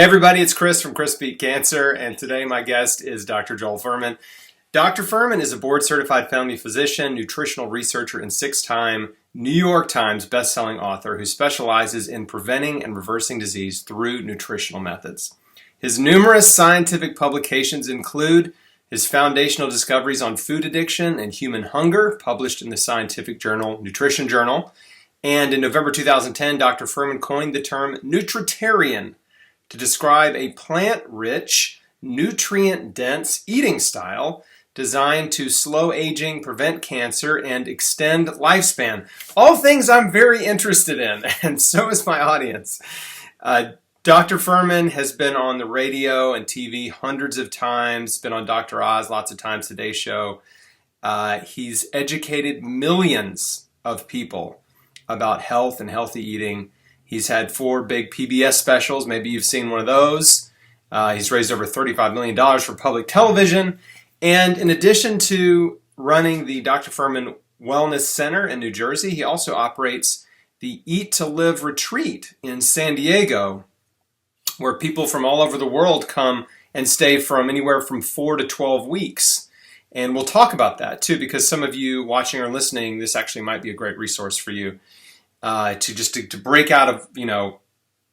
Hey everybody, it's Chris from Chris Beat Cancer, and today my guest is Dr. Joel Fuhrman. Dr. Fuhrman is a board-certified family physician, nutritional researcher, and six-time New York Times best-selling author who specializes in preventing and reversing disease through nutritional methods. His numerous scientific publications include his foundational discoveries on food addiction and human hunger, published in the scientific journal Nutrition Journal. And in November 2010, Dr. Fuhrman coined the term nutritarian to describe a plant-rich, nutrient-dense eating style designed to slow aging, prevent cancer, and extend lifespan. All things I'm very interested in, and so is my audience. Dr. Fuhrman has been on the radio and TV hundreds of times, been on Dr. Oz lots of times, Today Show. He's educated millions of people about health and healthy eating. He's had 4 big PBS specials. Maybe you've seen one of those. He's raised over $35 million for public television. And in addition to running the Dr. Fuhrman Wellness Center in New Jersey, he also operates the Eat to Live retreat in San Diego, where people from all over the world come and stay from anywhere from 4 to 12 weeks. And we'll talk about that too, because some of you watching or listening, this actually might be a great resource for you. To break out of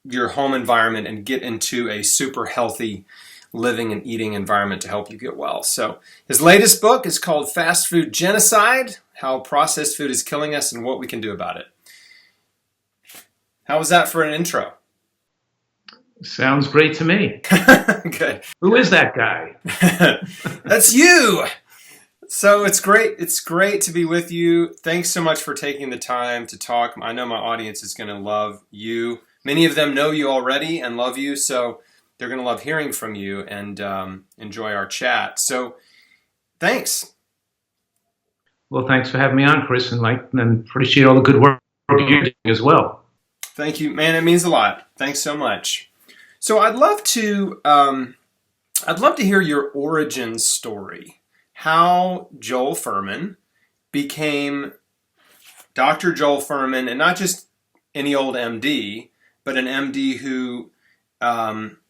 your home environment and get into a super healthy living and eating environment to help you get well. So his latest book is called Fast Food Genocide: How Processed Food is Killing Us and What We Can Do About It. How was that for an intro? Sounds great to me. Good. Who is that guy? That's you. So it's great. It's great to be with you. Thanks so much for taking the time to talk. I know my audience is going to love you. Many of them know you already and love you, so they're going to love hearing from you and enjoy our chat. So thanks. Well, thanks for having me on, Chris, and appreciate all the good work you're doing as well. Thank you, man. It means a lot. Thanks so much. So I'd love to hear your origin story. How Joel Fuhrman became Dr. Joel Fuhrman, and not just any old MD, but an MD who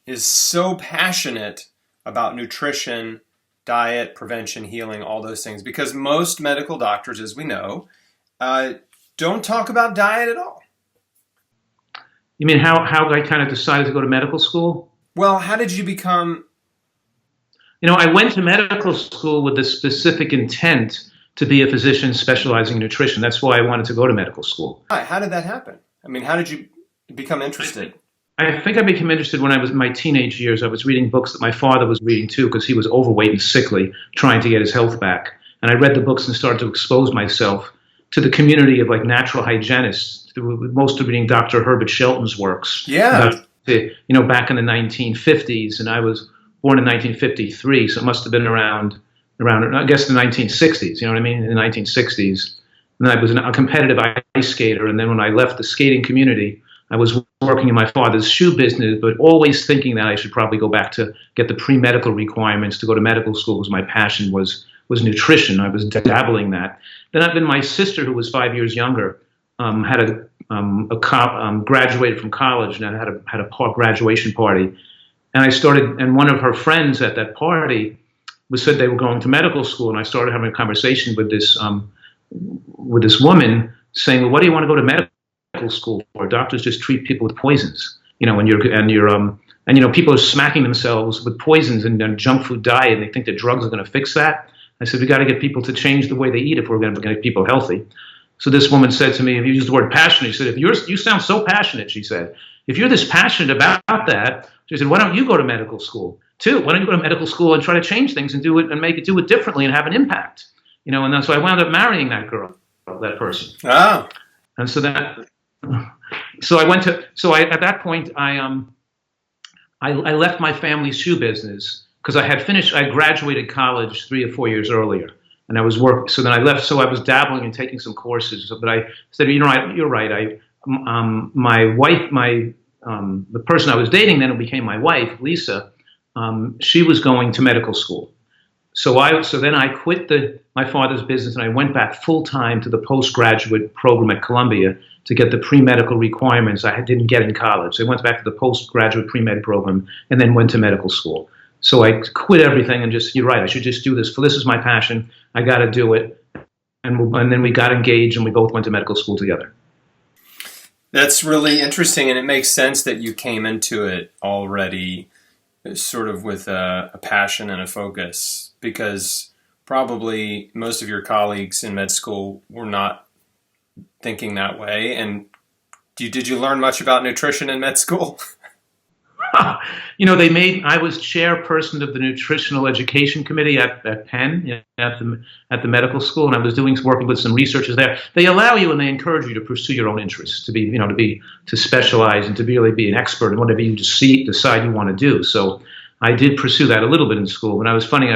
is so passionate about nutrition, diet, prevention, healing, all those things. Because most medical doctors, as we know, don't talk about diet at all. You mean how I kind of decided to go to medical school? Well, how did you become... I went to medical school with the specific intent to be a physician specializing in nutrition. That's why I wanted to go to medical school. How did that happen? I mean, how did you become interested? I think I became interested when I was in my teenage years. I was reading books that my father was reading too, because he was overweight and sickly, trying to get his health back. And I read the books and started to expose myself to the community of natural hygienists, most of reading Dr. Herbert Shelton's works. Yeah. Back in the 1950s, and I was born in 1953, so it must have been around I guess the 1960s. You know what I mean? In the 1960s, and I was a competitive ice skater. And then when I left the skating community, I was working in my father's shoe business, but always thinking that I should probably go back to get the pre-medical requirements to go to medical school, because my passion was nutrition. I was dabbling that. Then my sister, who was 5 years younger, had graduated from college, and had a graduation party. And and one of her friends at that party said they were going to medical school, and I started having a conversation with this woman, saying, "Well, what do you want to go to medical school for? Doctors just treat people with poisons, and people are smacking themselves with poisons and junk food diet, and they think that drugs are going to fix that." I said, "We got to get people to change the way they eat if we're going to get people healthy." So this woman said to me, if you use the word passionate, she said, you sound so passionate, she said. If you're this passionate about that, she said, why don't you go to medical school too? Why don't you go to medical school and try to change things and do it differently and have an impact? And then so I wound up marrying that person. Oh. And at that point, I left my family's shoe business because I graduated college 3 or 4 years earlier. And I was working, so then I left. So I was dabbling and taking some courses. But I said, you're right. My wife, the person I was dating then, who became my wife, Lisa, she was going to medical school. So then I quit my father's business, and I went back full time to the postgraduate program at Columbia to get the pre-medical requirements I didn't get in college. So I went back to the postgraduate pre-med program and then went to medical school. So I quit everything and just, you're right, I should just do this. For this is my passion. I got to do it. And then we got engaged and we both went to medical school together. That's really interesting, and it makes sense that you came into it already sort of with a passion and a focus, because probably most of your colleagues in med school were not thinking that way. And did you learn much about nutrition in med school? I was chairperson of the nutritional education committee at Penn, at the medical school, and I was working with some researchers there. They allow you and they encourage you to pursue your own interests, to specialize and to really be an expert in whatever you decide you want to do. So I did pursue that a little bit in school. When I was funny,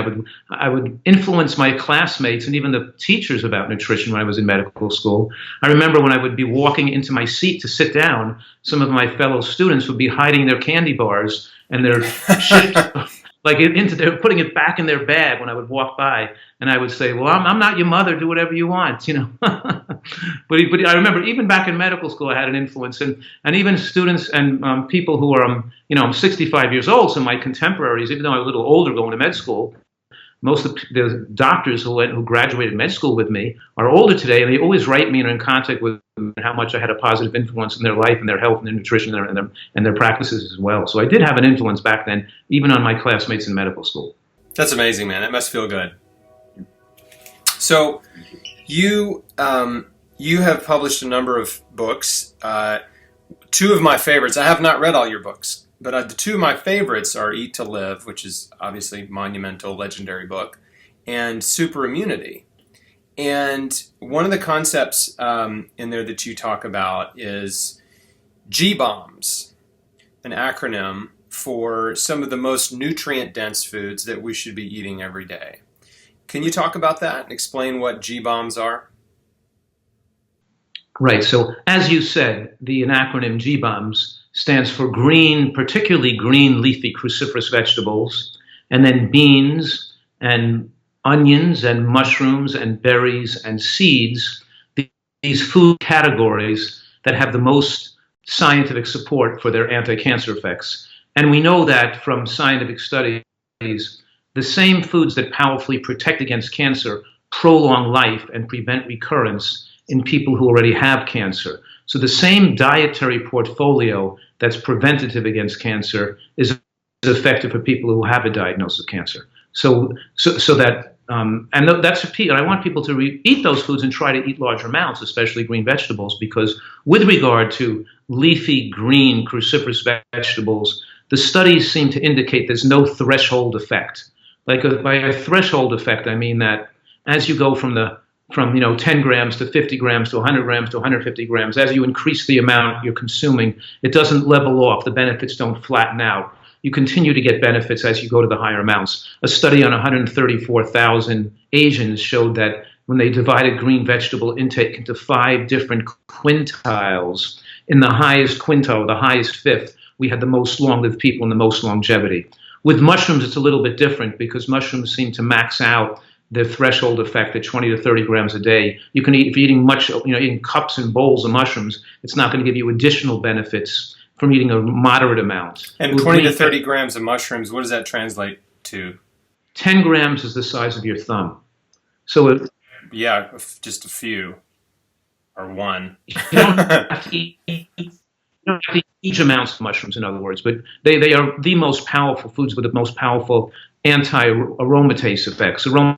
I would influence my classmates and even the teachers about nutrition when I was in medical school. I remember when I would be walking into my seat to sit down, some of my fellow students would be hiding their candy bars and their chips, they're putting it back in their bag when I would walk by, and I would say, "Well, I'm not your mother. Do whatever you want," But I remember even back in medical school, I had an influence, and even students and people who are, I'm 65 years old, so my contemporaries, even though I'm a little older going to med school, most of the doctors who graduated med school with me are older today, and they always write me and are in contact with them how much I had a positive influence in their life and their health and their nutrition and their practices as well. So I did have an influence back then, even on my classmates in medical school. That's amazing, man. That must feel good. So you have published a number of books. Two of my favorites, I have not read all your books, but the two of my favorites are Eat to Live, which is obviously monumental, legendary book, and Super Immunity. And one of the concepts in there that you talk about is G-BOMBs, an acronym for some of the most nutrient-dense foods that we should be eating every day. Can you talk about that and explain what G-BOMBs are? Right. So as you said, the acronym G-BOMBs stands for green, particularly green leafy cruciferous vegetables, and then beans and onions and mushrooms and berries and seeds, these food categories that have the most scientific support for their anti-cancer effects. And we know that from scientific studies, the same foods that powerfully protect against cancer prolong life and prevent recurrence in people who already have cancer. So the same dietary portfolio that's preventative against cancer is effective for people who have a diagnosis of cancer. So that that's a key. And I want people to eat those foods and try to eat large amounts, especially green vegetables, because with regard to leafy green cruciferous vegetables, the studies seem to indicate there's no threshold effect. By a threshold effect, I mean that as you go from 10 grams to 50 grams to 100 grams to 150 grams, as you increase the amount you're consuming, it doesn't level off. The benefits don't flatten out. You continue to get benefits as you go to the higher amounts. A study on 134,000 Asians showed that when they divided green vegetable intake into 5 different quintiles, in the highest quintile, the highest fifth, we had the most long-lived people and the most longevity. With mushrooms, it's a little bit different because mushrooms seem to max out the threshold effect at 20 to 30 grams a day. You can eat, if you're eating eating cups and bowls of mushrooms, it's not going to give you additional benefits from eating a moderate amount. And 20 to 30 grams of mushrooms, what does that translate to? 10 grams is the size of your thumb. So yeah, just a few, or one. You don't have to eat huge amounts of mushrooms, in other words, but they are the most powerful foods with the most powerful anti-aromatase effects. Aromatase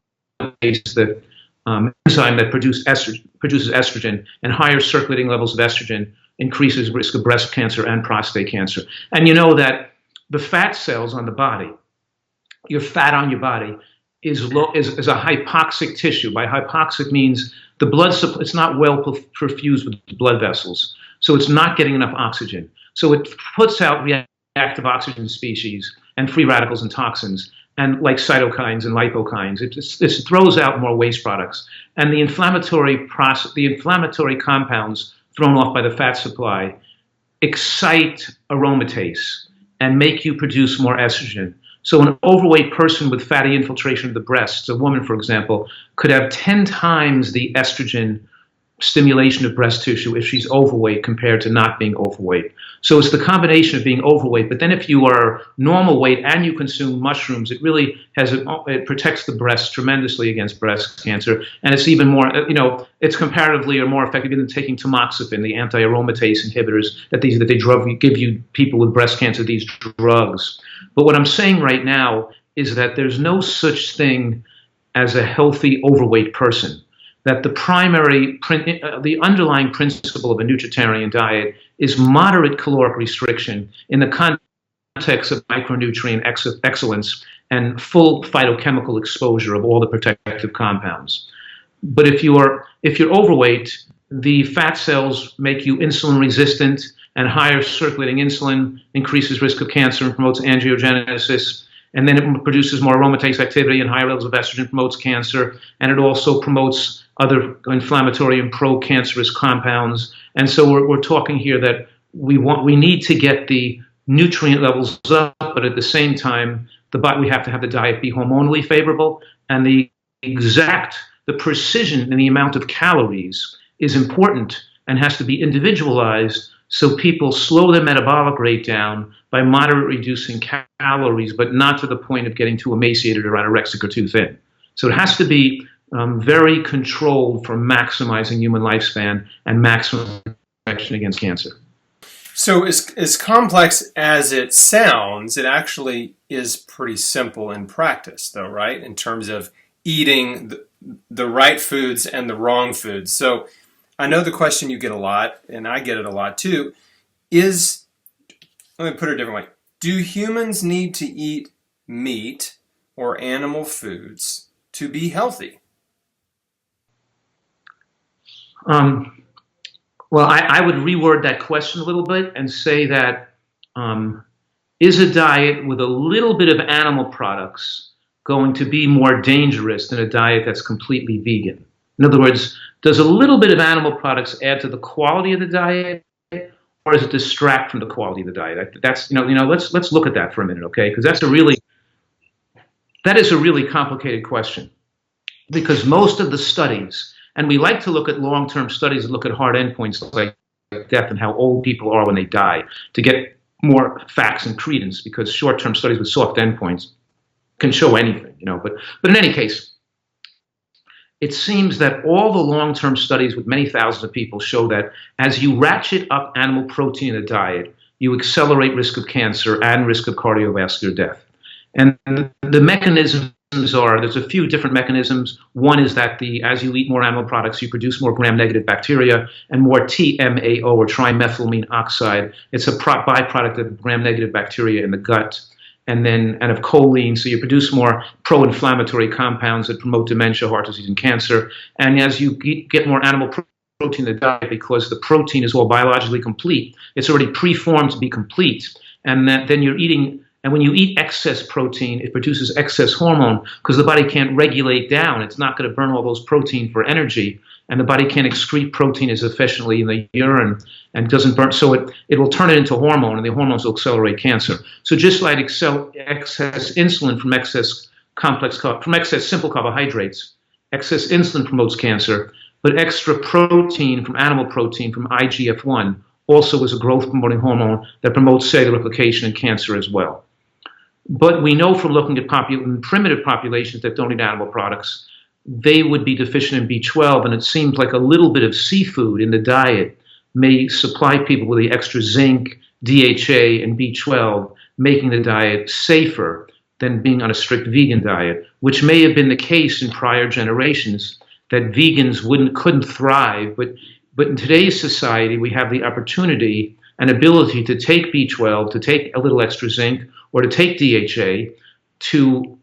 is the enzyme that produces estrogen, and higher circulating levels of estrogen increases risk of breast cancer and prostate cancer. And you know that the fat cells on the body, your fat on your body, is a hypoxic tissue. By hypoxic means the blood supply, it's not well perfused with blood vessels, so it's not getting enough oxygen. So it puts out reactive oxygen species and free radicals and toxins, and like cytokines and lipokines. It throws out more waste products. And the inflammatory compounds thrown off by the fat supply excite aromatase and make you produce more estrogen. So an overweight person with fatty infiltration of the breasts, a woman, for example, could have 10 times the estrogen stimulation of breast tissue if she's overweight compared to not being overweight. So it's the combination of being overweight, but then if you are normal weight and you consume mushrooms, it really it protects the breast tremendously against breast cancer, and it's even more, it's comparatively or more effective than taking tamoxifen, the anti-aromatase inhibitors that they give you people with breast cancer, these drugs. But what I'm saying right now is that there's no such thing as a healthy overweight person. That the underlying principle of a nutritarian diet is moderate caloric restriction in the context of micronutrient excellence and full phytochemical exposure of all the protective compounds. But if you're overweight, the fat cells make you insulin resistant, and higher circulating insulin increases risk of cancer and promotes angiogenesis. And then it produces more aromatase activity, and higher levels of estrogen promotes cancer, and it also promotes other inflammatory and pro-cancerous compounds. And so we're talking here that we need to get the nutrient levels up, but at the same time, we have to have the diet be hormonally favorable, and the precision in the amount of calories is important and has to be individualized, so people slow their metabolic rate down by moderately reducing calories, but not to the point of getting too emaciated or anorexic or too thin. So it has to be very controlled for maximizing human lifespan and maximum protection against cancer. So as complex as it sounds, it actually is pretty simple in practice, though, right? In terms of eating the right foods and the wrong foods. So I know the question you get a lot, and I get it a lot too, is, let me put it a different way. Do humans need to eat meat or animal foods to be healthy? Well, I would reword that question a little bit and say that is a diet with a little bit of animal products going to be more dangerous than a diet that's completely vegan? In other words, does a little bit of animal products add to the quality of the diet, or does it distract from the quality of the diet? That's let's look at that for a minute, okay? Because that is a really complicated question, because most of the studies, and we like to look at long-term studies that look at hard endpoints like death and how old people are when they die to get more facts and credence, because short-term studies with soft endpoints can show anything, But in any case, it seems that all the long-term studies with many thousands of people show that as you ratchet up animal protein in a diet, you accelerate risk of cancer and risk of cardiovascular death. And the mechanisms there's a few different mechanisms. One is that as you eat more animal products, you produce more gram-negative bacteria and more TMAO, or trimethylamine oxide. It's a byproduct of gram-negative bacteria in the gut, and of choline. So you produce more pro-inflammatory compounds that promote dementia, heart disease, and cancer. And as you get more animal protein in the diet, because the protein is all biologically complete, it's already preformed to be complete, and then you're eating. And when you eat excess protein, it produces excess hormone because the body can't regulate down. It's not going to burn all those protein for energy, and the body can't excrete protein as efficiently in the urine and doesn't burn. So it will turn it into hormone, and the hormones will accelerate cancer. So just like excess insulin from excess simple carbohydrates, excess insulin promotes cancer, but extra protein from animal protein from IGF-1 also is a growth-promoting hormone that promotes cellular replication and cancer as well. But we know from looking at primitive populations that don't eat animal products, they would be deficient in B12, and it seems like a little bit of seafood in the diet may supply people with the extra zinc, DHA, and B12, making the diet safer than being on a strict vegan diet, which may have been the case in prior generations, that vegans couldn't thrive. But in today's society, we have the opportunity and ability to take B12, to take a little extra zinc, or to take DHA to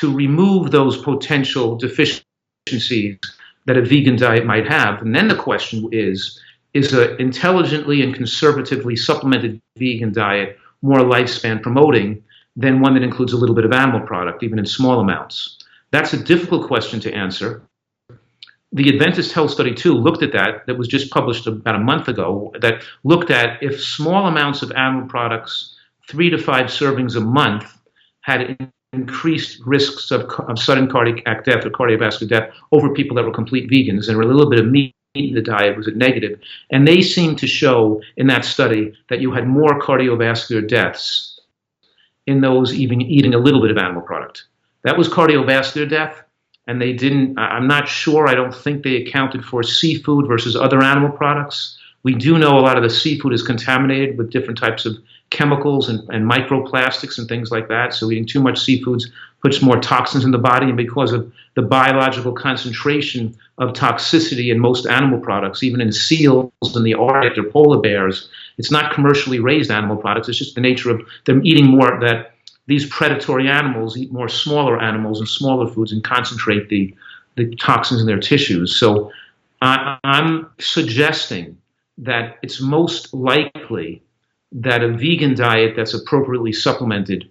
remove those potential deficiencies that a vegan diet might have. And then the question is an intelligently and conservatively supplemented vegan diet more lifespan promoting than one that includes a little bit of animal product, even in small amounts? That's a difficult question to answer. The Adventist Health Study 2 looked at that was just published about a month ago, that looked at if small amounts of animal products, 3 to 5 servings a month, had increased risks of sudden cardiac death or cardiovascular death over people that were complete vegans, and a little bit of meat in the diet was a negative. And they seemed to show in that study that you had more cardiovascular deaths in those even eating a little bit of animal product. That was cardiovascular death. And they didn't, I'm not sure, I don't think they accounted for seafood versus other animal products. We do know a lot of the seafood is contaminated with different types of chemicals and microplastics and things like that. So eating too much seafoods puts more toxins in the body. And because of the biological concentration of toxicity in most animal products, even in seals in the Arctic or polar bears, it's not commercially raised animal products. It's just the nature of them eating more, that these predatory animals eat more smaller animals and smaller foods and concentrate the toxins in their tissues. So I'm suggesting that it's most likely that a vegan diet that's appropriately supplemented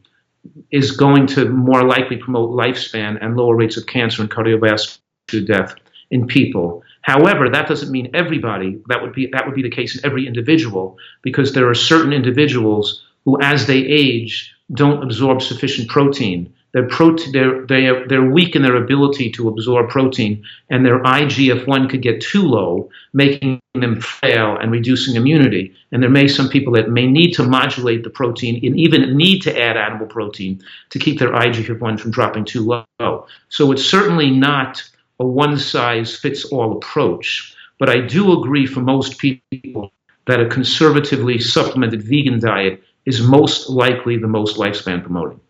is going to more likely promote lifespan and lower rates of cancer and cardiovascular death in people. However, that doesn't mean everybody. That would be the case in every individual, because there are certain individuals who, as they age, don't absorb sufficient protein. They're weak in their ability to absorb protein, and their IGF-1 could get too low, making them frail and reducing immunity. And there may be some people that may need to modulate the protein and even need to add animal protein to keep their IGF-1 from dropping too low. So it's certainly not a one-size-fits-all approach. But I do agree for most people that a conservatively supplemented vegan diet is most likely the most lifespan promoting.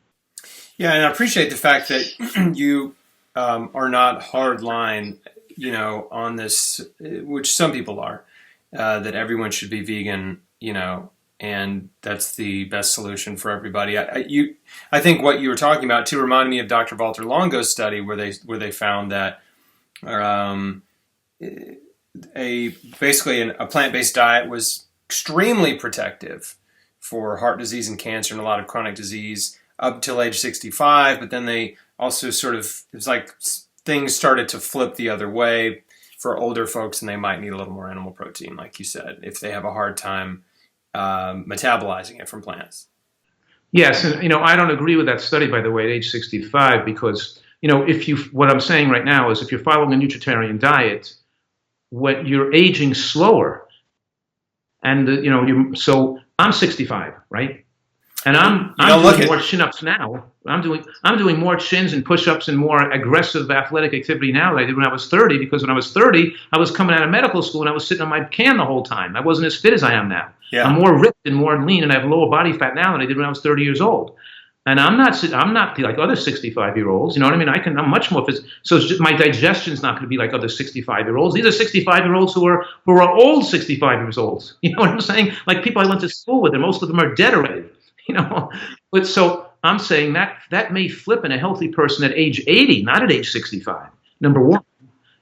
Yeah, and I appreciate the fact that you are not hard line, on this, which some people are, that everyone should be vegan, and that's the best solution for everybody. I think what you were talking about too reminded me of Dr. Walter Longo's study where they found that basically a plant-based diet was extremely protective for heart disease and cancer and a lot of chronic disease up till age 65, but then they also it's like things started to flip the other way for older folks, and they might need a little more animal protein, like you said, if they have a hard time metabolizing it from plants. Yes, and I don't agree with that study, by the way, at age 65, because what I'm saying right now is if you're following a nutritarian diet, what you're aging slower, and so I'm 65, right? And I'm doing more chin-ups now. I'm doing more chins and push-ups and more aggressive athletic activity now than I did when I was 30, because when I was 30, I was coming out of medical school and I was sitting on my can the whole time. I wasn't as fit as I am now. Yeah. I'm more ripped and more lean, and I have lower body fat now than I did when I was 30 years old. And I'm not like other 65-year-olds. You know what I mean? I'm much more physical. So my digestion's not going to be like other 65-year-olds. These are 65-year-olds who are old 65-year-olds. You know what I'm saying? Like people I went to school with, and most of them are dead already. But so I'm saying that may flip in a healthy person at age 80, not at age 65, number one.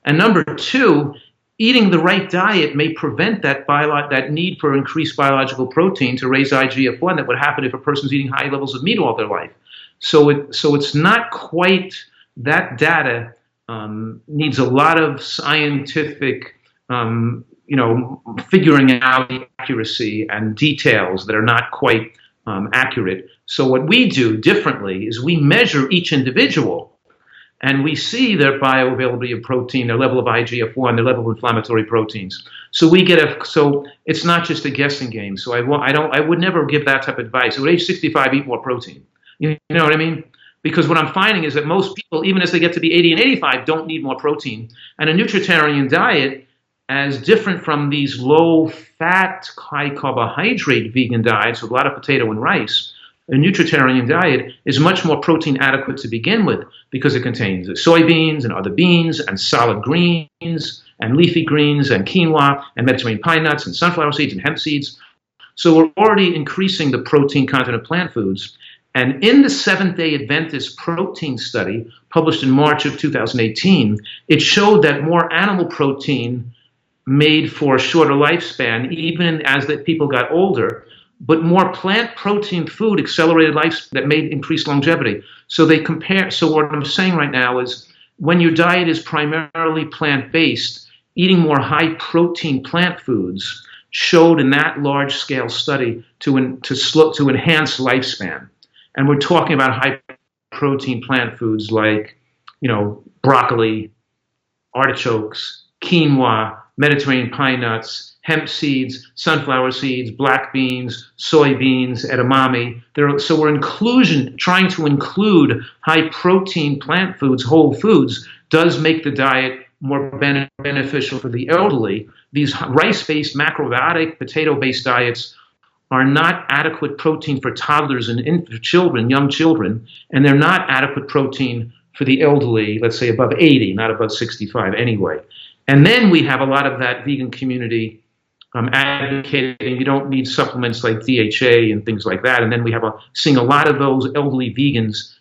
And number two, eating the right diet may prevent that need for increased biological protein to raise IGF-1 that would happen if a person's eating high levels of meat all their life. So it's not quite, that data needs a lot of scientific figuring out the accuracy and details that are not quite accurate. So what we do differently is we measure each individual, and we see their bioavailability of protein, their level of IGF-1, their level of inflammatory proteins. So so it's not just a guessing game. So I would never give that type of advice. So at age 65, eat more protein. You know what I mean? Because what I'm finding is that most people, even as they get to be 80 and 85, don't need more protein. And a nutritarian diet, as different from these low-fat, high-carbohydrate vegan diets with a lot of potato and rice, a nutritarian diet is much more protein adequate to begin with because it contains soybeans and other beans and solid greens and leafy greens and quinoa and Mediterranean pine nuts and sunflower seeds and hemp seeds. So we're already increasing the protein content of plant foods. And in the Seventh-day Adventist protein study published in March of 2018, it showed that more animal protein made for a shorter lifespan, even as the people got older, but more plant protein food accelerated life that made increased longevity. So they compare. So what I'm saying right now is when your diet is primarily plant-based, eating more high-protein plant foods showed in that large-scale study to enhance lifespan. And we're talking about high-protein plant foods like, broccoli, artichokes, quinoa, Mediterranean pine nuts, hemp seeds, sunflower seeds, black beans, soybeans, edamame. So we're trying to include high protein plant foods, whole foods, does make the diet more beneficial for the elderly. These rice-based, macrobiotic, potato-based diets are not adequate protein for toddlers and children, young children, and they're not adequate protein for the elderly, let's say above 80, not above 65 anyway. And then we have a lot of that vegan community advocating you don't need supplements like DHA and things like that. And then we have seeing a lot of those elderly vegans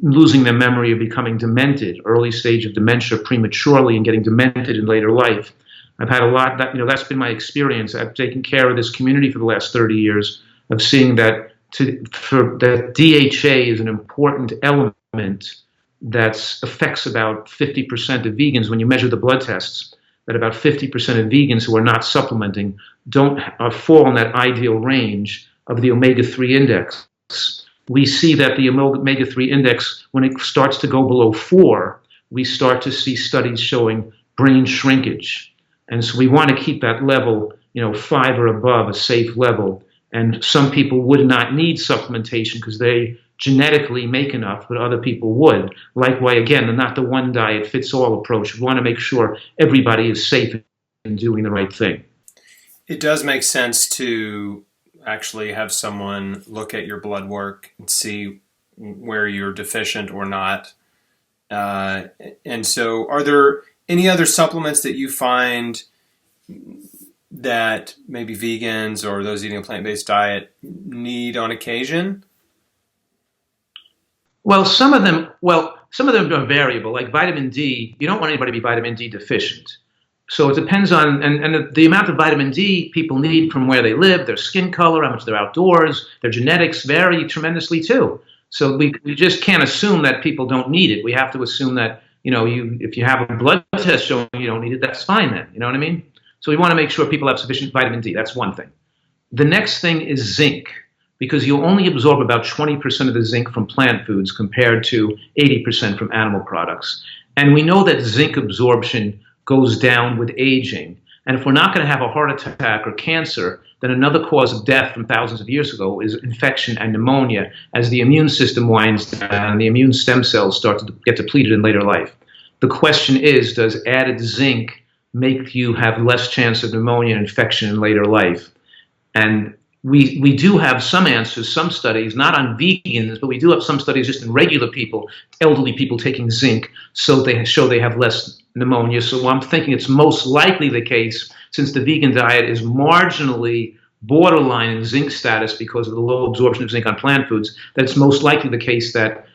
losing their memory or becoming demented, early stage of dementia prematurely and getting demented in later life. I've had a lot that's been my experience. I've taken care of this community for the last 30 years of seeing that that DHA is an important element that affects about 50% of vegans. When you measure the blood tests, that about 50% of vegans who are not supplementing don't fall in that ideal range of the omega-3 index. We see that the omega-3 index, when it starts to go below 4, we start to see studies showing brain shrinkage. And so we want to keep that level, 5 or above, a safe level. And some people would not need supplementation because they genetically make enough, but other people would. Likewise, again, not the one diet fits all approach. We want to make sure everybody is safe in doing the right thing. It does make sense to actually have someone look at your blood work and see where you're deficient or not. And so are there any other supplements that you find that maybe vegans or those eating a plant-based diet need on occasion? Well, some of them are variable. Like vitamin D, you don't want anybody to be vitamin D deficient. So it depends on, and the amount of vitamin D people need from where they live, their skin color, how much they're outdoors, their genetics vary tremendously too. So we just can't assume that people don't need it. We have to assume that, if you have a blood test showing you don't need it, that's fine then. You know what I mean? So we want to make sure people have sufficient vitamin D. That's one thing. The next thing is zinc, because you'll only absorb about 20% of the zinc from plant foods compared to 80% from animal products. And we know that zinc absorption goes down with aging. And if we're not going to have a heart attack or cancer, then another cause of death from thousands of years ago is infection and pneumonia as the immune system winds down and the immune stem cells start to get depleted in later life. The question is, does added zinc make you have less chance of pneumonia and infection in later life? And we do have some answers, some studies, not on vegans, but we do have some studies just in regular people, elderly people taking zinc, so they show they have less pneumonia. So I'm thinking it's most likely the case, since the vegan diet is marginally borderline in zinc status because of the low absorption of zinc on plant foods, that it's most likely the case that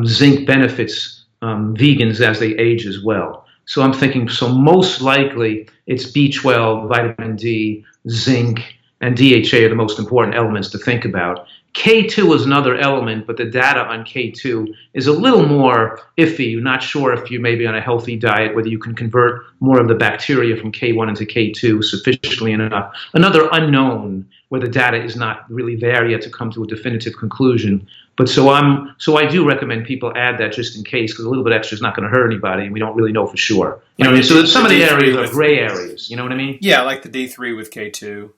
zinc benefits vegans as they age as well. So I'm thinking, so most likely it's B12, vitamin D, zinc, and DHA are the most important elements to think about. K2 is another element, but the data on K2 is a little more iffy. You're not sure if you may be on a healthy diet, whether you can convert more of the bacteria from K1 into K2 sufficiently enough. Another unknown where the data is not really there yet to come to a definitive conclusion. But so I do recommend people add that just in case, because a little bit extra is not going to hurt anybody, and we don't really know for sure. You know what I mean? So some of the areas are gray areas. You know what I mean? Yeah, like the D3 with K2.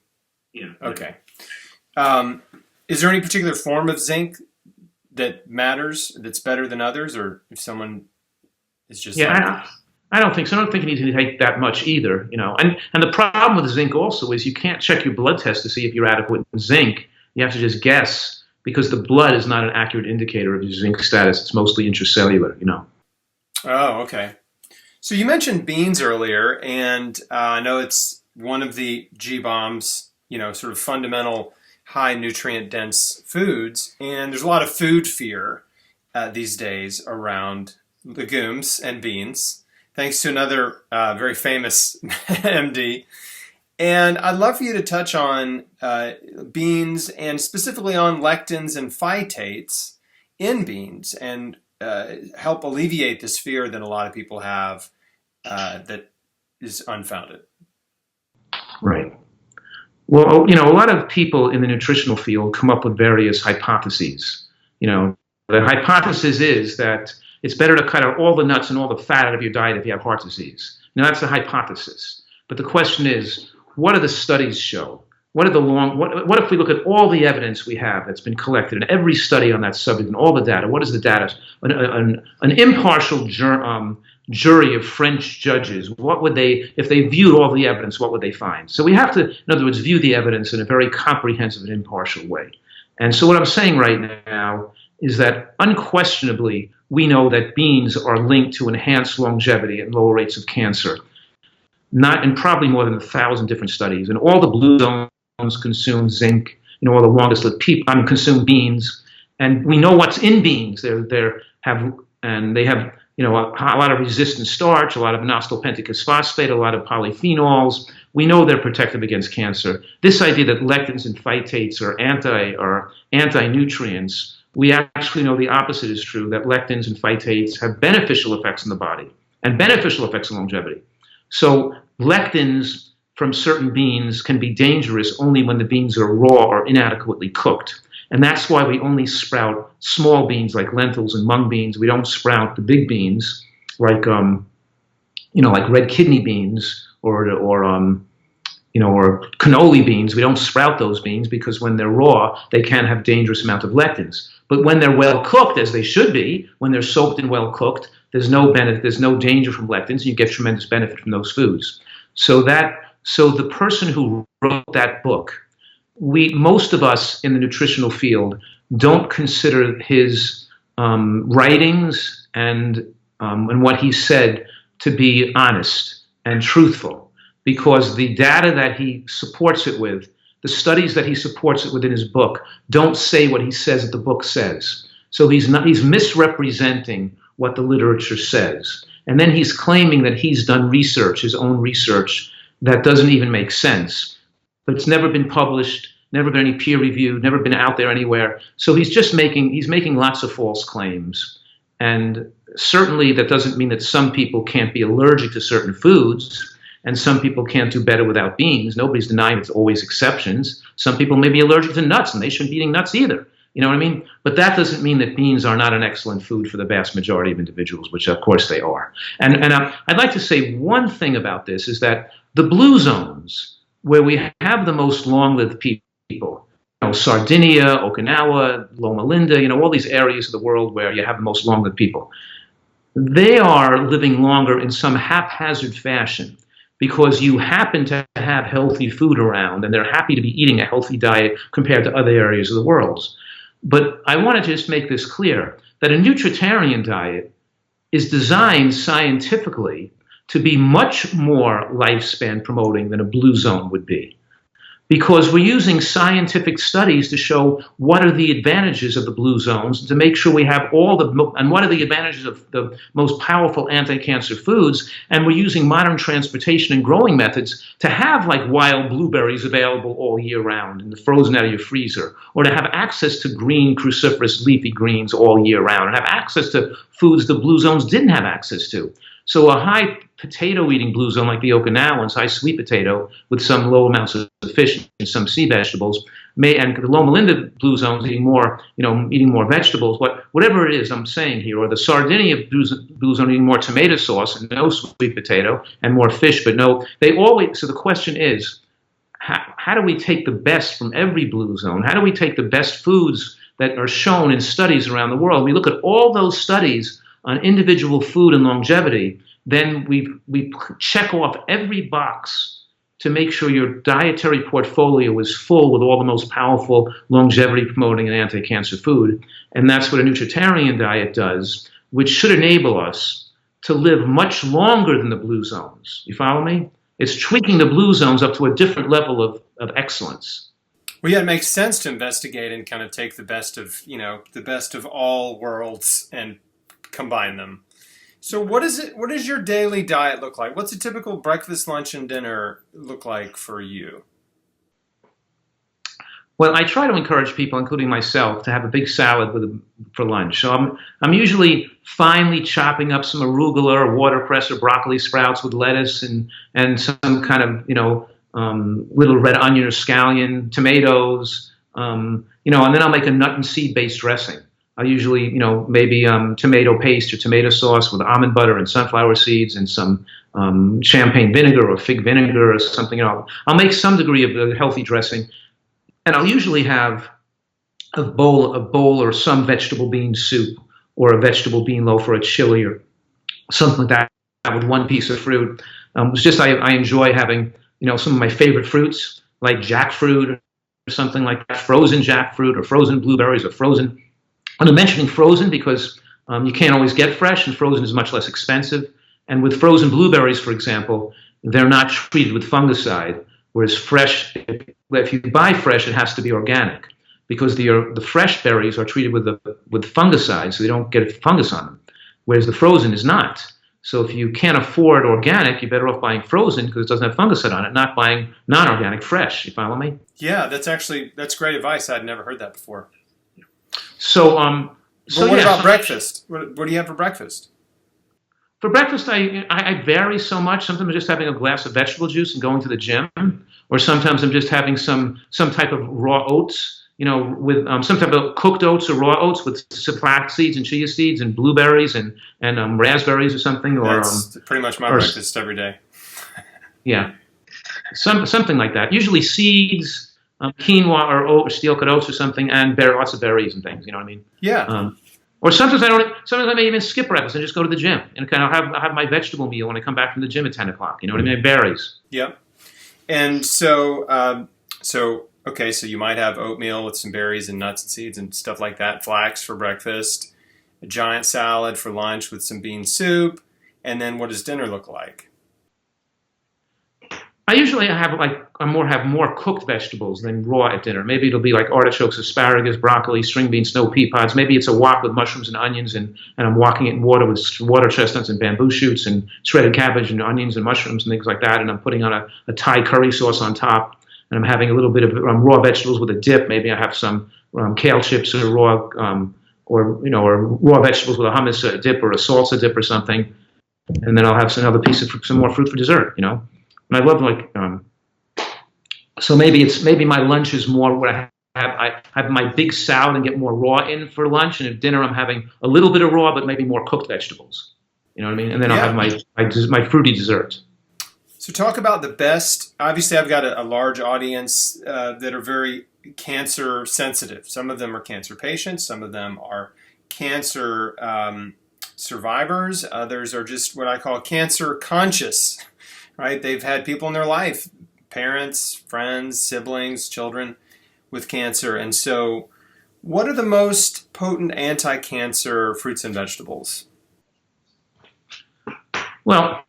Yeah. Okay. Is there any particular form of zinc that matters, that's better than others, or if someone is just... Yeah, I don't think so. I don't think you need to take that much either, And the problem with zinc also is you can't check your blood test to see if you're adequate in zinc. You have to just guess, because the blood is not an accurate indicator of your zinc status. It's mostly intracellular, Oh, okay. So you mentioned beans earlier, and I know it's one of the G-bombs, sort of fundamental high nutrient dense foods. And there's a lot of food fear these days around legumes and beans, thanks to another very famous MD. And I'd love for you to touch on beans and specifically on lectins and phytates in beans and help alleviate this fear that a lot of people have that is unfounded. Right. Well, a lot of people in the nutritional field come up with various hypotheses. The hypothesis is that it's better to cut out all the nuts and all the fat out of your diet if you have heart disease. Now, that's a hypothesis. But the question is, what do the studies show? What if we look at all the evidence we have that's been collected in every study on that subject and all the data? What is the data? An impartial jury of French judges, what would they, if they viewed all the evidence, what would they find? So we have to, in other words, view the evidence in a very comprehensive and impartial way. And so what I'm saying right now is that unquestionably, we know that beans are linked to enhanced longevity and lower rates of cancer. Not in probably more than 1,000 different studies. And all the blue zones consume zinc, all the longest lived people consume beans. And we know what's in beans. They have a lot of resistant starch, a lot of inositol phosphate, a lot of polyphenols. We know they're protective against cancer. This idea that lectins and phytates are anti-nutrients, we actually know the opposite is true, that lectins and phytates have beneficial effects on the body and beneficial effects on longevity. So lectins from certain beans can be dangerous only when the beans are raw or inadequately cooked. And that's why we only sprout small beans like lentils and mung beans. We don't sprout the big beans like red kidney beans or cannoli beans. We don't sprout those beans because when they're raw, they can have dangerous amount of lectins. But when they're well cooked, as they should be, when they're soaked and well cooked, there's no danger from lectins, and you get tremendous benefit from those foods. So the person who wrote that book, most of us in the nutritional field don't consider his writings and what he said to be honest and truthful, because the data that he supports it with, the studies that he supports it with in his book, don't say what he says that the book says. So he's misrepresenting what the literature says. And then he's claiming that he's done research, his own research, that doesn't even make sense. But it's never been published, never been any peer reviewed, never been out there anywhere. So he's making lots of false claims. And certainly that doesn't mean that some people can't be allergic to certain foods and some people can't do better without beans. Nobody's denying it's always exceptions. Some people may be allergic to nuts and they shouldn't be eating nuts either. You know what I mean? But that doesn't mean that beans are not an excellent food for the vast majority of individuals, which of course they are. And I'd like to say one thing about this is that the blue zones, where we have the most long-lived people, Sardinia, Okinawa, Loma Linda, all these areas of the world where you have the most long-lived people, they are living longer in some haphazard fashion because you happen to have healthy food around and they're happy to be eating a healthy diet compared to other areas of the world. But I want to just make this clear, that a nutritarian diet is designed scientifically to be much more lifespan promoting than a blue zone would be. Because we're using scientific studies to show what are the advantages of the blue zones, to make sure we have and what are the advantages of the most powerful anti-cancer foods, and we're using modern transportation and growing methods to have like wild blueberries available all year round and frozen out of your freezer, or to have access to green cruciferous leafy greens all year round, and have access to foods the blue zones didn't have access to. So a high potato-eating blue zone like the Okinawans, high sweet potato with some low amounts of fish and some sea vegetables, and the Loma Linda blue zones eating more vegetables, whatever it is I'm saying here, or the Sardinia blue zone eating more tomato sauce and no sweet potato and more fish, but no, so the question is, how do we take the best from every blue zone? How do we take the best foods that are shown in studies around the world? We look at all those studies on individual food and longevity, then we check off every box to make sure your dietary portfolio is full with all the most powerful longevity promoting and anti-cancer food. And that's what a nutritarian diet does, which should enable us to live much longer than the blue zones. You follow me? It's tweaking the blue zones up to a different level of excellence. Well, yeah, it makes sense to investigate and kind of take the best of all worlds and combine them. So what does your daily diet look like? What's a typical breakfast, lunch, and dinner look like for you? Well, I try to encourage people, including myself, to have a big salad for lunch. So I'm usually finely chopping up some arugula or watercress or broccoli sprouts with lettuce and some kind of little red onion or scallion, tomatoes, and then I'll make a nut and seed based dressing. I'll usually, maybe tomato paste or tomato sauce with almond butter and sunflower seeds and some champagne vinegar or fig vinegar or something. I'll make some degree of a healthy dressing, and I'll usually have a bowl or some vegetable bean soup or a vegetable bean loaf or a chili or something like that with one piece of fruit. It's just I enjoy having some of my favorite fruits like jackfruit or something like that, frozen jackfruit or frozen blueberries or frozen. And I'm mentioning frozen because you can't always get fresh, and frozen is much less expensive. And with frozen blueberries, for example, they're not treated with fungicide, whereas fresh, if you buy fresh, it has to be organic because the fresh berries are treated with fungicide, so they don't get fungus on them, whereas the frozen is not. So if you can't afford organic, you're better off buying frozen because it doesn't have fungicide on it, not buying non-organic fresh. You follow me? Yeah, that's great advice. I'd never heard that before. So, what about breakfast? What do you have for breakfast? For breakfast, I vary so much. Sometimes I'm just having a glass of vegetable juice and going to the gym, or sometimes I'm just having some type of raw oats, with some type of cooked oats or raw oats with flax seeds and chia seeds and blueberries and raspberries or something. That's pretty much my breakfast every day. Yeah, something like that. Usually seeds. Quinoa or steel-cut oats or something, and lots of berries and things. You know what I mean? Yeah. Or sometimes I may even skip breakfast and just go to the gym and kind of have my vegetable meal when I come back from the gym at 10 o'clock. You know what I mean? Berries. Yep. And so you might have oatmeal with some berries and nuts and seeds and stuff like that. Flax for breakfast. A giant salad for lunch with some bean soup. And then what does dinner look like? I usually have more cooked vegetables than raw at dinner. Maybe it'll be like artichokes, asparagus, broccoli, string beans, snow pea pods. Maybe it's a wok with mushrooms and onions, and I'm wokking it in water with water chestnuts and bamboo shoots and shredded cabbage and onions and mushrooms and things like that. And I'm putting on a Thai curry sauce on top, and I'm having a little bit of raw vegetables with a dip. Maybe I have some kale chips or raw vegetables with a hummus dip or a salsa dip or something, and then I'll have some more fruit for dessert. And I love so maybe my lunch is more where I have my big salad and get more raw in for lunch, and at dinner I'm having a little bit of raw but maybe more cooked vegetables. You know what I mean? And then I'll have my fruity dessert. So talk about the best. Obviously, I've got a large audience that are very cancer sensitive. Some of them are cancer patients. Some of them are cancer survivors. Others are just what I call cancer conscious. Right? They've had people in their life, parents, friends, siblings, children with cancer. And so what are the most potent anti-cancer fruits and vegetables? Well,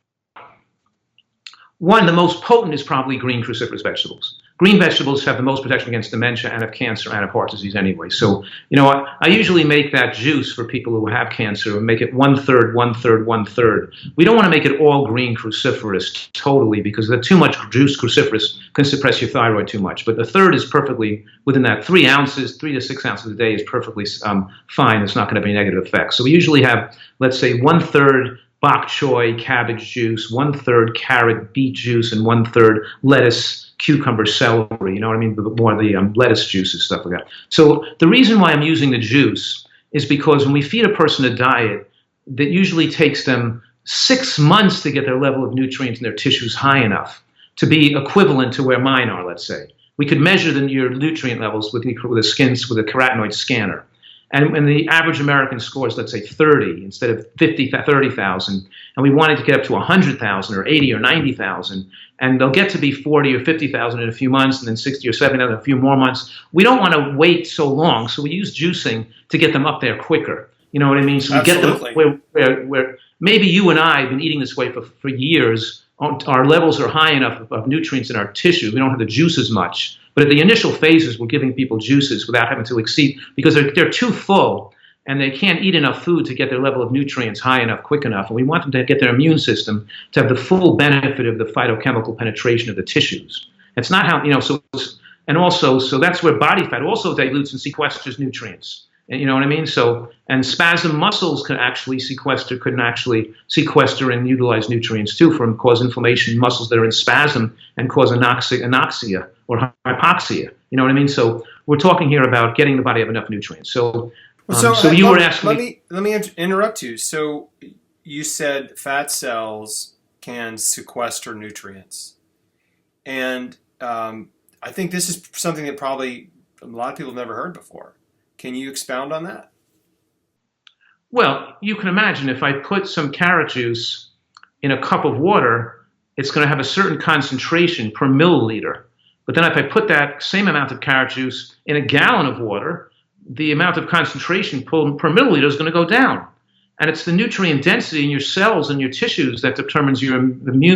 one, the most potent is probably green cruciferous vegetables. Green vegetables have the most protection against dementia and of cancer and of heart disease anyway. So, I usually make that juice for people who have cancer and make it 1/3, 1/3, 1/3. We don't want to make it all green cruciferous totally because too much juice cruciferous can suppress your thyroid too much. But a third is perfectly within that 3 to 6 ounces a day is perfectly fine. It's not going to have any negative effects. So we usually have, let's say, 1/3 bok choy cabbage juice, 1/3 carrot beet juice, and 1/3 lettuce, cucumber, celery, you know what I mean? More of the lettuce juices, stuff like that. So the reason why I'm using the juice is because when we feed a person a diet, that usually takes them 6 months to get their level of nutrients in their tissues high enough to be equivalent to where mine are, let's say. We could measure your nutrient levels with a carotenoid scanner. And when the average American scores, let's say 30 instead of 30,000, and we wanted to get up to 100,000 or 80 or 90,000, and they'll get to be 40 or 50,000 in a few months, and then 60 or 70,000 in a few more months. We don't want to wait so long, so we use juicing to get them up there quicker. You know what I mean? So we Absolutely. Get them where maybe you and I have been eating this way for years. Our levels are high enough of nutrients in our tissue. We don't have to juice as much. But at the initial phases, we're giving people juices without having to exceed, because they're too full and they can't eat enough food to get their level of nutrients high enough, quick enough. And we want them to get their immune system to have the full benefit of the phytochemical penetration of the tissues. It's not how, so that's where body fat also dilutes and sequesters nutrients. You know what I mean? So, and spasm muscles can actually sequester and utilize nutrients too, cause inflammation in muscles that are in spasm and cause anoxia or hypoxia. You know what I mean? So we're talking here about getting the body of enough nutrients. So Well, so So you were asking me. let me interrupt you. So you said fat cells can sequester nutrients, and I think this is something that probably a lot of people have never heard before. Can you expound on that? Well, you can imagine if I put some carrot juice in a cup of water, it's going to have a certain concentration per milliliter. But then if I put that same amount of carrot juice in a gallon of water, the amount of concentration per milliliter is going to go down. And it's the nutrient density in your cells and your tissues that determines your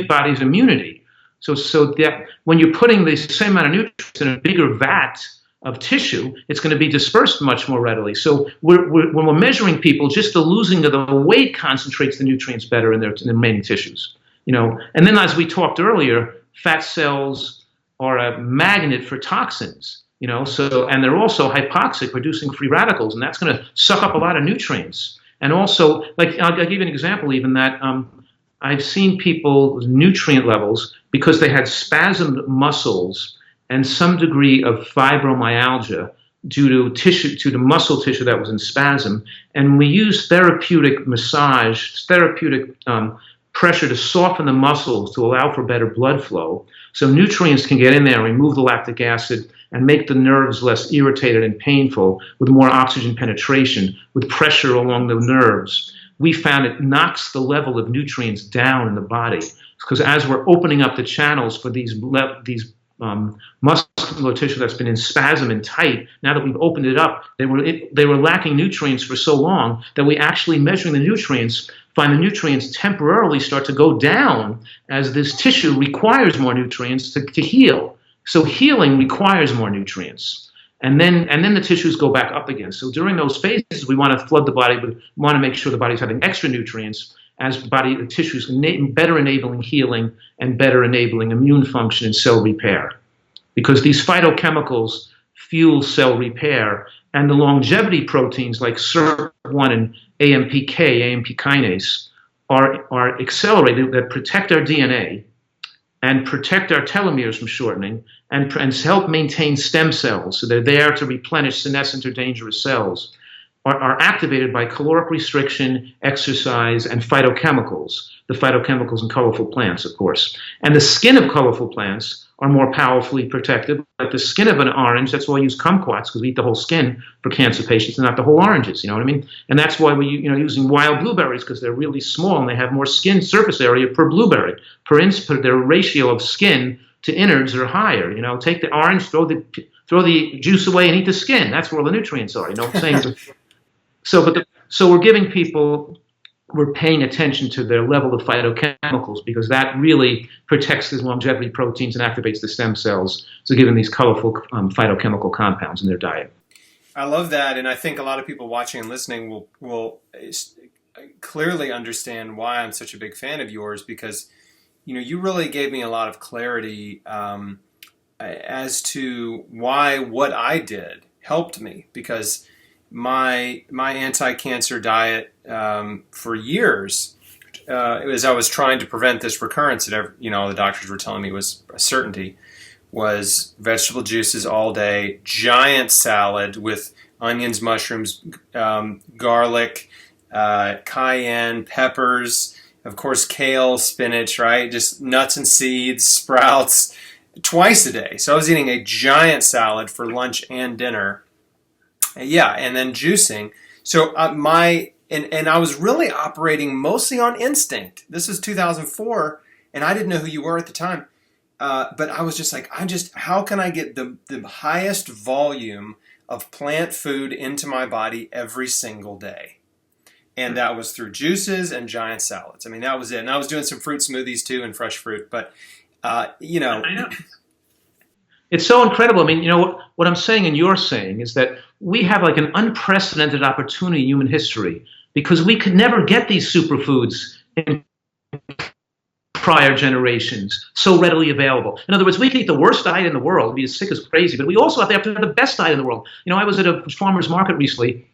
body's immunity. So that when you're putting the same amount of nutrients in a bigger vat of tissue, it's going to be dispersed much more readily. So when we're measuring people, just the losing of the weight concentrates the nutrients better in their remaining tissues. And then as we talked earlier, fat cells are a magnet for toxins. And they're also hypoxic, producing free radicals, and that's going to suck up a lot of nutrients. And also, like I'll give you an example, even that I've seen people's nutrient levels because they had spasmed muscles and some degree of fibromyalgia due to muscle tissue that was in spasm. And we use therapeutic massage, therapeutic pressure to soften the muscles to allow for better blood flow. So nutrients can get in there, remove the lactic acid, and make the nerves less irritated and painful with more oxygen penetration, with pressure along the nerves. We found it knocks the level of nutrients down in the body because as we're opening up the channels for these muscular tissue that's been in spasm and tight, now that we've opened it up, they were lacking nutrients for so long that we actually measuring the nutrients find the nutrients temporarily start to go down as this tissue requires more nutrients to heal. So healing requires more nutrients. And then the tissues go back up again. So during those phases, we want to flood the body, we want to make sure the body's having extra nutrients as the tissues better enabling healing and better enabling immune function and cell repair. Because these phytochemicals fuel cell repair, and the longevity proteins like SIRT1 and AMPK, AMP kinase, are accelerated that protect our DNA and protect our telomeres from shortening and help maintain stem cells. So they're there to replenish senescent or dangerous cells, are activated by caloric restriction, exercise, and phytochemicals. The phytochemicals in colorful plants, of course. And the skin of colorful plants are more powerfully protective. Like the skin of an orange, that's why we use kumquats, because we eat the whole skin for cancer patients and not the whole oranges, you know what I mean? And that's why we, using wild blueberries, because they're really small and they have more skin surface area per blueberry. Their ratio of skin to innards are higher. Take the orange, throw the juice away and eat the skin. That's where all the nutrients are, what I'm saying? So we're giving people, we're paying attention to their level of phytochemicals because that really protects the longevity proteins and activates the stem cells. So giving these colorful phytochemical compounds in their diet. I love that, and I think a lot of people watching and listening will clearly understand why I'm such a big fan of yours because, you really gave me a lot of clarity as to why what I did helped me because my anti-cancer diet for years, as I was trying to prevent this recurrence that the doctors were telling me was a certainty, was vegetable juices all day, giant salad with onions, mushrooms, garlic, cayenne, peppers, of course kale, spinach, right? Just nuts and seeds, sprouts, twice a day. So I was eating a giant salad for lunch and dinner. Yeah, and then juicing. So and I was really operating mostly on instinct. This was 2004, and I didn't know who you were at the time. But I was just like, how can I get the highest volume of plant food into my body every single day? And that was through juices and giant salads. I mean, that was it. And I was doing some fruit smoothies too and fresh fruit. But, I know. It's so incredible. I mean, what I'm saying and you're saying is that we have like an unprecedented opportunity in human history because we could never get these superfoods in prior generations so readily available. In other words, we could eat the worst diet in the world, be as sick as crazy, but we also have to have the best diet in the world. I was at a farmer's market recently,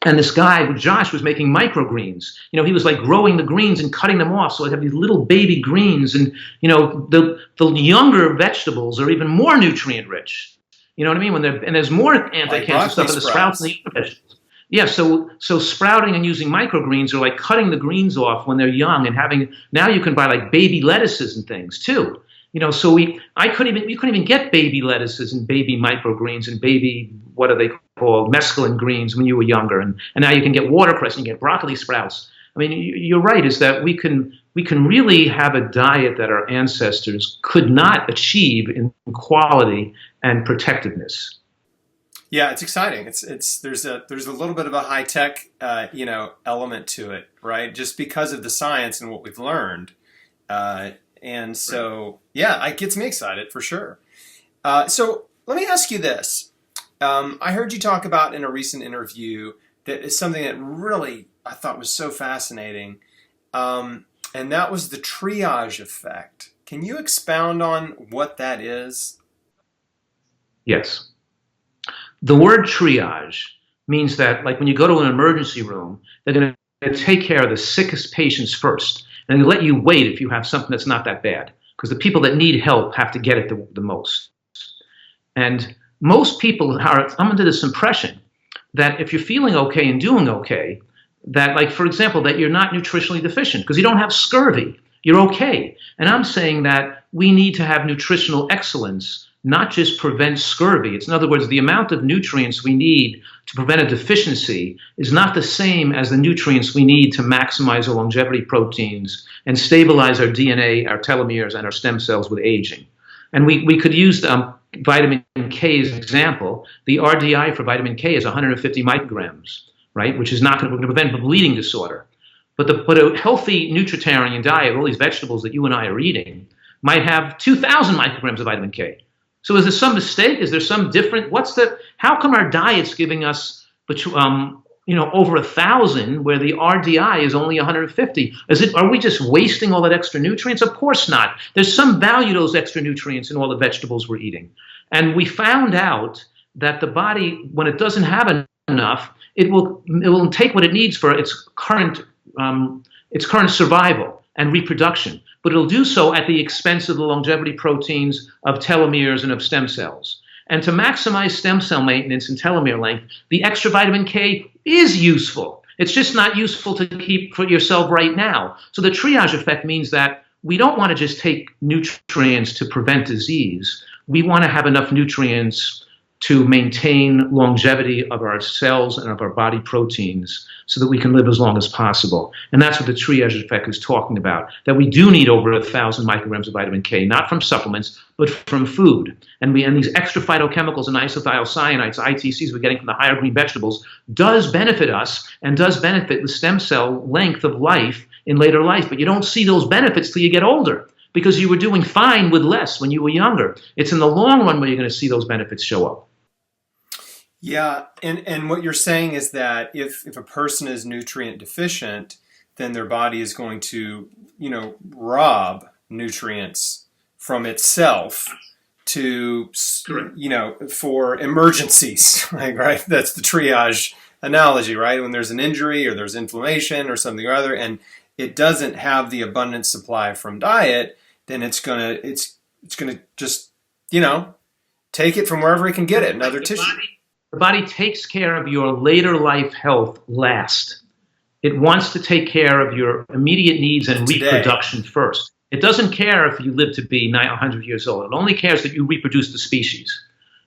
and this guy, Josh, was making microgreens. He was like growing the greens and cutting them off. So I'd have these little baby greens. And, the younger vegetables are even more nutrient rich. You know what I mean? And there's more anti-cancer stuff in the sprouts and the other vegetables. Yeah, so sprouting and using microgreens are like cutting the greens off when they're young and having now you can buy like baby lettuces and things too. So we couldn't even get baby lettuces and baby microgreens and baby what are they called mesclun greens when you were younger, and now you can get watercress and you get broccoli sprouts. I mean, you're right, is that we can really have a diet that our ancestors could not achieve in quality and protectiveness. Yeah, it's exciting. There's a little bit of a high tech element to it, right? Just because of the science and what we've learned, and so yeah, it gets me excited for sure. So let me ask you this: I heard you talk about in a recent interview that is something that really I thought was so fascinating, and that was the triage effect. Can you expound on what that is? Yes. The word triage means that, like when you go to an emergency room, they're going to take care of the sickest patients first, and they let you wait if you have something that's not that bad, because the people that need help have to get it the most. And most people are under this impression that if you're feeling okay and doing okay, that, like, for example, that you're not nutritionally deficient because you don't have scurvy. You're okay. And I'm saying that we need to have nutritional excellence, not just prevent scurvy. It's, in other words, the amount of nutrients we need to prevent a deficiency is not the same as the nutrients we need to maximize our longevity proteins and stabilize our DNA, our telomeres, and our stem cells with aging. And we could use vitamin K as an example. The RDI for vitamin K is 150 micrograms, right, which is not going to prevent a bleeding disorder. But a healthy nutritarian diet, all these vegetables that you and I are eating, might have 2,000 micrograms of vitamin K. So is there some mistake? Is there some different? How come our diet's giving us over 1,000 where the RDI is only 150? Are we just wasting all that extra nutrients? Of course not. There's some value to those extra nutrients in all the vegetables we're eating. And we found out that the body, when it doesn't have enough, it will take what it needs for its current survival and reproduction, but it'll do so at the expense of the longevity proteins, of telomeres, and of stem cells. And to maximize stem cell maintenance and telomere length, the extra vitamin K is useful. It's just not useful to keep for yourself right now. So the triage effect means that we don't want to just take nutrients to prevent disease. We want to have enough nutrients to maintain longevity of our cells and of our body proteins so that we can live as long as possible. And that's what the triage effect is talking about, that we do need over 1,000 micrograms of vitamin K, not from supplements, but from food. And these extra phytochemicals and isothiocyanates, ITCs we're getting from the higher green vegetables, does benefit us and does benefit the stem cell length of life in later life. But you don't see those benefits till you get older, because you were doing fine with less when you were younger. It's in the long run where you're going to see those benefits show up. Yeah, and what you're saying is that if a person is nutrient deficient, then their body is going to, rob nutrients from itself to, for emergencies, right? That's the triage analogy, right? When there's an injury or there's inflammation or something or other, and it doesn't have the abundant supply from diet, then it's gonna just, take it from wherever it can get it, another tissue. The body takes care of your later life health last. It wants to take care of your immediate needs and reproduction first. It doesn't care if you live to be 100 years old. It only cares that you reproduce the species.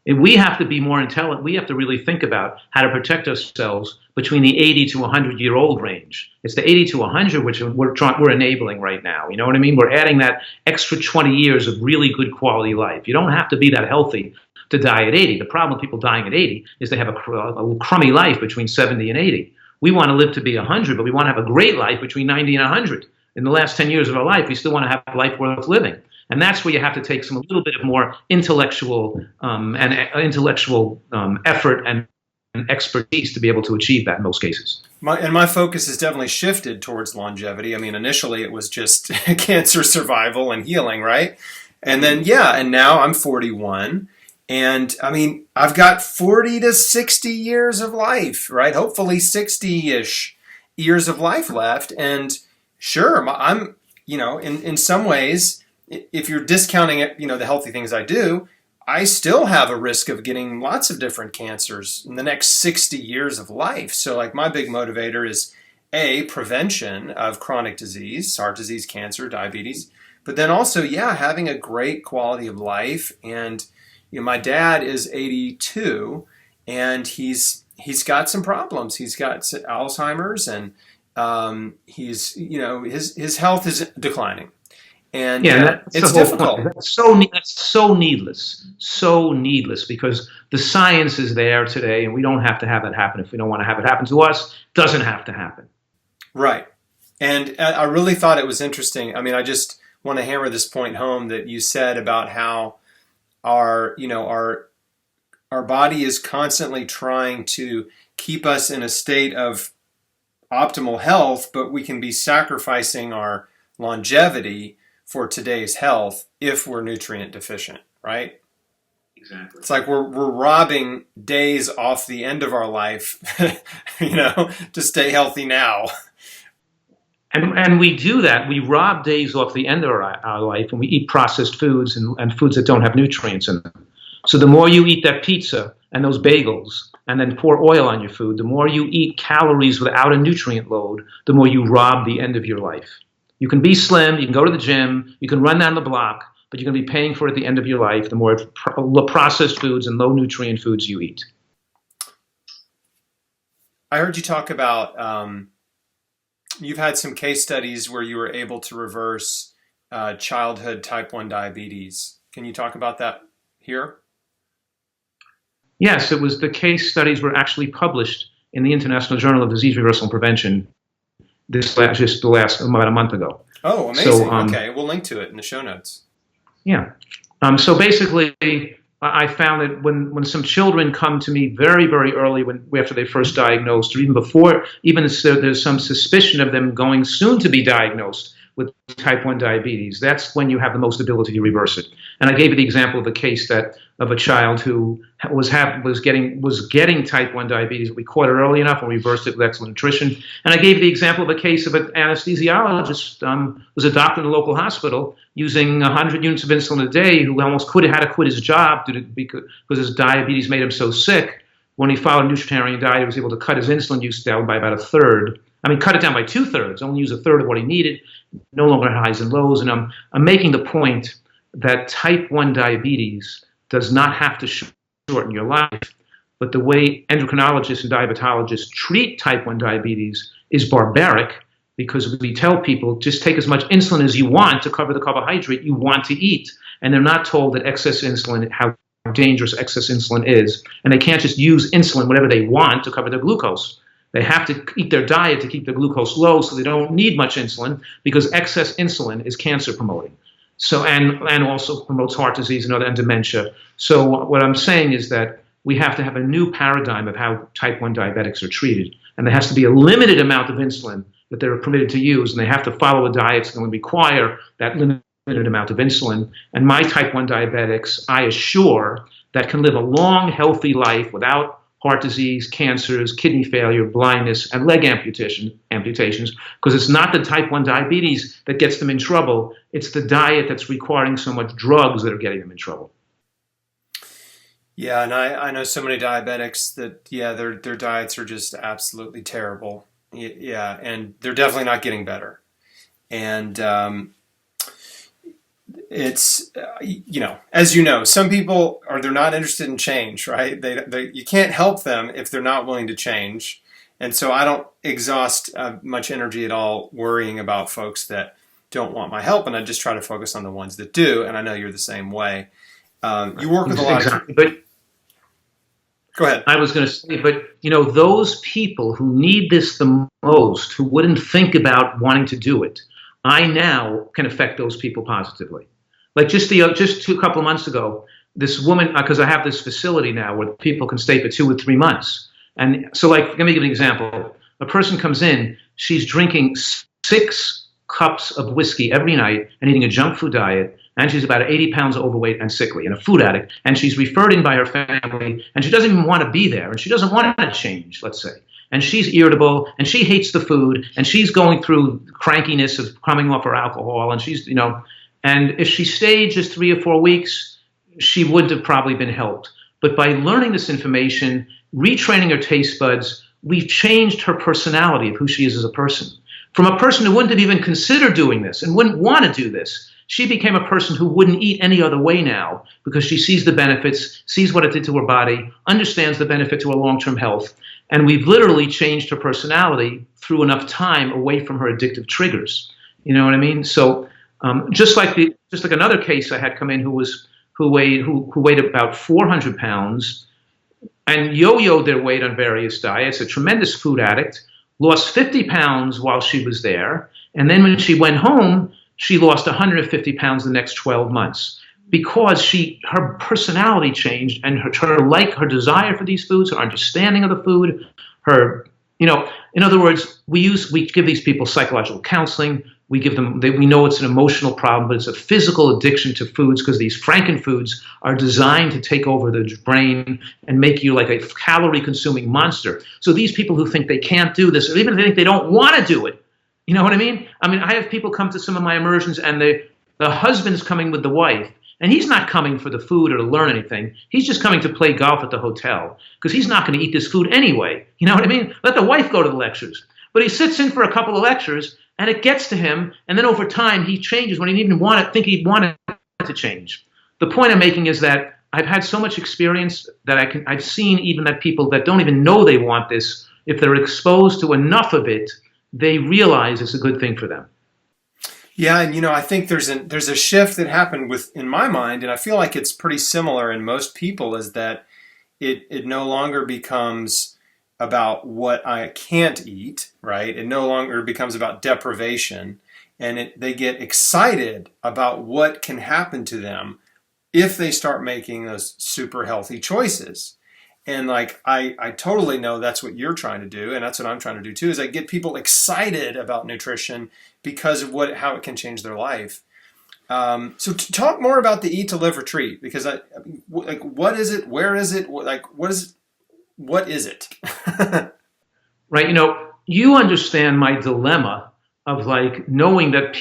And we have to be more intelligent. We have to really think about how to protect ourselves between the 80 to 100-year-old range. It's the 80 to 100 which we're enabling right now. You know what I mean? We're adding that extra 20 years of really good quality life. You don't have to be that healthy to die at 80. The problem with people dying at 80 is they have a crummy life between 70 and 80. We want to live to be 100, but we want to have a great life between 90 and 100. In the last 10 years of our life, we still want to have a life worth living. And that's where you have to take a little bit of more intellectual effort and expertise to be able to achieve that in most cases. My focus has definitely shifted towards longevity. I mean, initially it was just cancer survival and healing, right? And then, and now I'm 41. And I mean, I've got 40 to 60 years of life, right? Hopefully 60-ish years of life left. And sure, I'm, in some ways, if you're discounting it, the healthy things I do, I still have a risk of getting lots of different cancers in the next 60 years of life. So like my big motivator is prevention of chronic disease, heart disease, cancer, diabetes, but then also, having a great quality of life. And my dad is 82, and he's got some problems. He's got Alzheimer's, and his health is declining. And it's difficult. That's so needless because the science is there today, and we don't have to have it happen. If we don't want to have it happen to us, it doesn't have to happen. Right. And I really thought it was interesting. I mean, I just want to hammer this point home that you said about how our body is constantly trying to keep us in a state of optimal health, but we can be sacrificing our longevity for today's health if we're nutrient deficient, right? Exactly. It's like we're robbing days off the end of our life, to stay healthy now. And we do that. We rob days off the end of our life, and we eat processed foods and foods that don't have nutrients in them. So the more you eat that pizza and those bagels and then pour oil on your food, the more you eat calories without a nutrient load, the more you rob the end of your life. You can be slim, you can go to the gym, you can run down the block, but you're going to be paying for it at the end of your life the more processed foods and low nutrient foods you eat. I heard you talk about you've had some case studies where you were able to reverse childhood type 1 diabetes. Can you talk about that here? Yes, it was the case studies were actually published in the International Journal of Disease Reversal and Prevention about a month ago. Oh, amazing. So, okay, we'll link to it in the show notes. Yeah. So basically, I found that when some children come to me very, very early after they first diagnosed, or even before, even if there's some suspicion of them going soon to be diagnosed with type 1 diabetes, that's when you have the most ability to reverse it. And I gave you the example of a case of a child who was getting type 1 diabetes. We caught it early enough and reversed it with excellent nutrition. And I gave you the example of a case of an anesthesiologist, was a doctor in a local hospital using 100 units of insulin a day, who almost had to quit his job because his diabetes made him so sick. When he followed a nutritarian diet, he was able to cut his insulin use down by about a third. Cut it down by 2/3, only use a third of what he needed, no longer highs and lows. And I'm making the point that type 1 diabetes does not have to shorten your life, but the way endocrinologists and diabetologists treat type 1 diabetes is barbaric, because we tell people just take as much insulin as you want to cover the carbohydrate you want to eat. And they're not told that excess insulin, how dangerous excess insulin is. And they can't just use insulin whatever they want to cover their glucose. They have to eat their diet to keep their glucose low, so they don't need much insulin, because excess insulin is cancer promoting. So and also promotes heart disease and dementia. So what I'm saying is that we have to have a new paradigm of how type 1 diabetics are treated. And there has to be a limited amount of insulin that they're permitted to use, and they have to follow a diet that's going to require that limited amount of insulin. And my type 1 diabetics, I assure, that can live a long, healthy life without heart disease, cancers, kidney failure, blindness, and leg amputations, because it's not the type 1 diabetes that gets them in trouble. It's the diet that's requiring so much drugs that are getting them in trouble. Yeah, and I know so many diabetics that, their diets are just absolutely terrible. Yeah, and they're definitely not getting better. And it's, as you know, some people they're not interested in change, right? You can't help them if they're not willing to change. And so I don't exhaust much energy at all worrying about folks that don't want my help. And I just try to focus on the ones that do. And I know you're the same way. You work with a lot of people. Go ahead. I was going to say, but those people who need this the most, who wouldn't think about wanting to do it, I now can affect those people positively. Like just a couple of months ago, this woman, because I have this facility now where people can stay for 2 or 3 months. And so, let me give an example. A person comes in, she's drinking 6 cups of whiskey every night and eating a junk food diet, and she's about 80 pounds overweight and sickly and a food addict, and she's referred in by her family, and she doesn't even want to be there, and she doesn't want to change, let's say. And she's irritable, and she hates the food, and she's going through crankiness of coming off her alcohol, and she's, and if she stayed just 3 or 4 weeks, she wouldn't have probably been helped. But by learning this information, retraining her taste buds, we've changed her personality of who she is as a person. From a person who wouldn't have even considered doing this and wouldn't want to do this, she became a person who wouldn't eat any other way now because she sees the benefits, sees what it did to her body, understands the benefit to her long-term health. And we've literally changed her personality through enough time away from her addictive triggers. You know what I mean? So just like another case I had come in who weighed about 400 pounds and yo-yoed their weight on various diets, a tremendous food addict, lost 50 pounds while she was there. And then when she went home, she lost 150 pounds the next 12 months because her personality changed and her desire for these foods, her understanding of the food, in other words, we give these people psychological counseling. We know it's an emotional problem, but it's a physical addiction to foods because these frankenfoods are designed to take over the brain and make you like a calorie-consuming monster. So these people who think they can't do this, or even if they think they don't want to do it, you know what I mean? I have people come to some of my immersions and the husband's coming with the wife, and he's not coming for the food or to learn anything. He's just coming to play golf at the hotel because he's not going to eat this food anyway. You know what I mean? Let the wife go to the lectures. But he sits in for a couple of lectures, and it gets to him, and then over time he changes when he didn't even think he'd wanted to change. The point I'm making is that I've had so much experience that I've seen even that people that don't even know they want this, if they're exposed to enough of it, they realize it's a good thing for them. Yeah, and I think there's a shift that happened in my mind, and I feel like it's pretty similar in most people, is that it no longer becomes about what I can't eat, right? It no longer becomes about deprivation, and they get excited about what can happen to them if they start making those super healthy choices. And I totally know that's what you're trying to do, and that's what I'm trying to do too, is I get people excited about nutrition because of how it can change their life. So talk more about the Eat to Live retreat, because what is it? Where is it? What is it? Right. You understand my dilemma of knowing that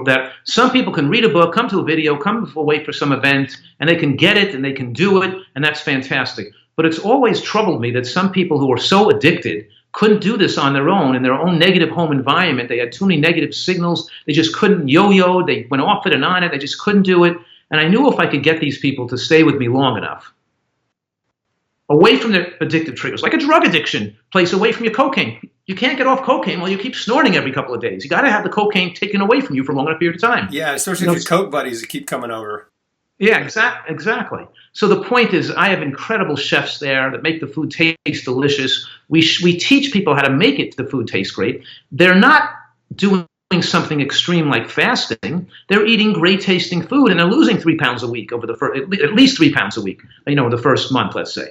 that some people can read a book, come to a video, come away for some event, and they can get it and they can do it, and that's fantastic. But it's always troubled me that some people who are so addicted couldn't do this on their own in their own negative home environment. They had too many negative signals. They just couldn't yo-yo. They went off it and on it. They just couldn't do it. And I knew if I could get these people to stay with me long enough, away from their addictive triggers, like a drug addiction, place away from your cocaine. You can't get off cocaine while you keep snorting every couple of days. You got to have the cocaine taken away from you for a long enough period of time. Yeah, especially if your coke buddies keep coming over. Yeah, exactly. So the point is, I have incredible chefs there that make the food taste delicious. We teach people how to make the food taste great. They're not doing something extreme like fasting. They're eating great tasting food, and they're losing 3 pounds a week over at least 3 pounds a week, the first month, let's say.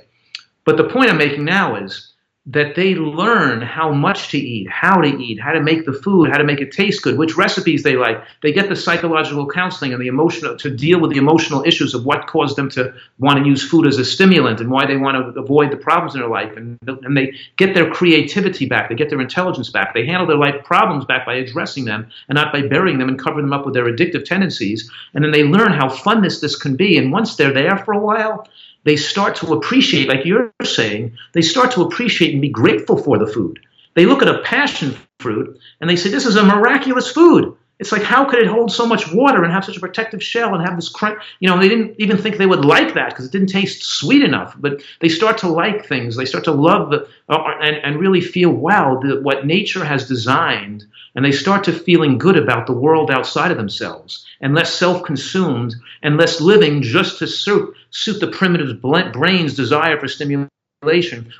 But the point I'm making now is that they learn how much to eat, how to make the food, how to make it taste good, which recipes they like. They get the psychological counseling and the emotional to deal with the emotional issues of what caused them to want to use food as a stimulant and why they want to avoid the problems in their life. And they get their creativity back. They get their intelligence back. They handle their life problems back by addressing them and not by burying them and covering them up with their addictive tendencies. And then they learn how fun this can be. And once they're there for a while, they start to appreciate, like you're saying, they start to appreciate and be grateful for the food. They look at a passion fruit and they say, this is a miraculous food. It's like, how could it hold so much water and have such a protective shell and have this they didn't even think they would like that because it didn't taste sweet enough. But they start to like things. They start to love and really feel, wow, what nature has designed. And they start to feeling good about the world outside of themselves and less self-consumed and less living just to suit the primitive brain's desire for stimulation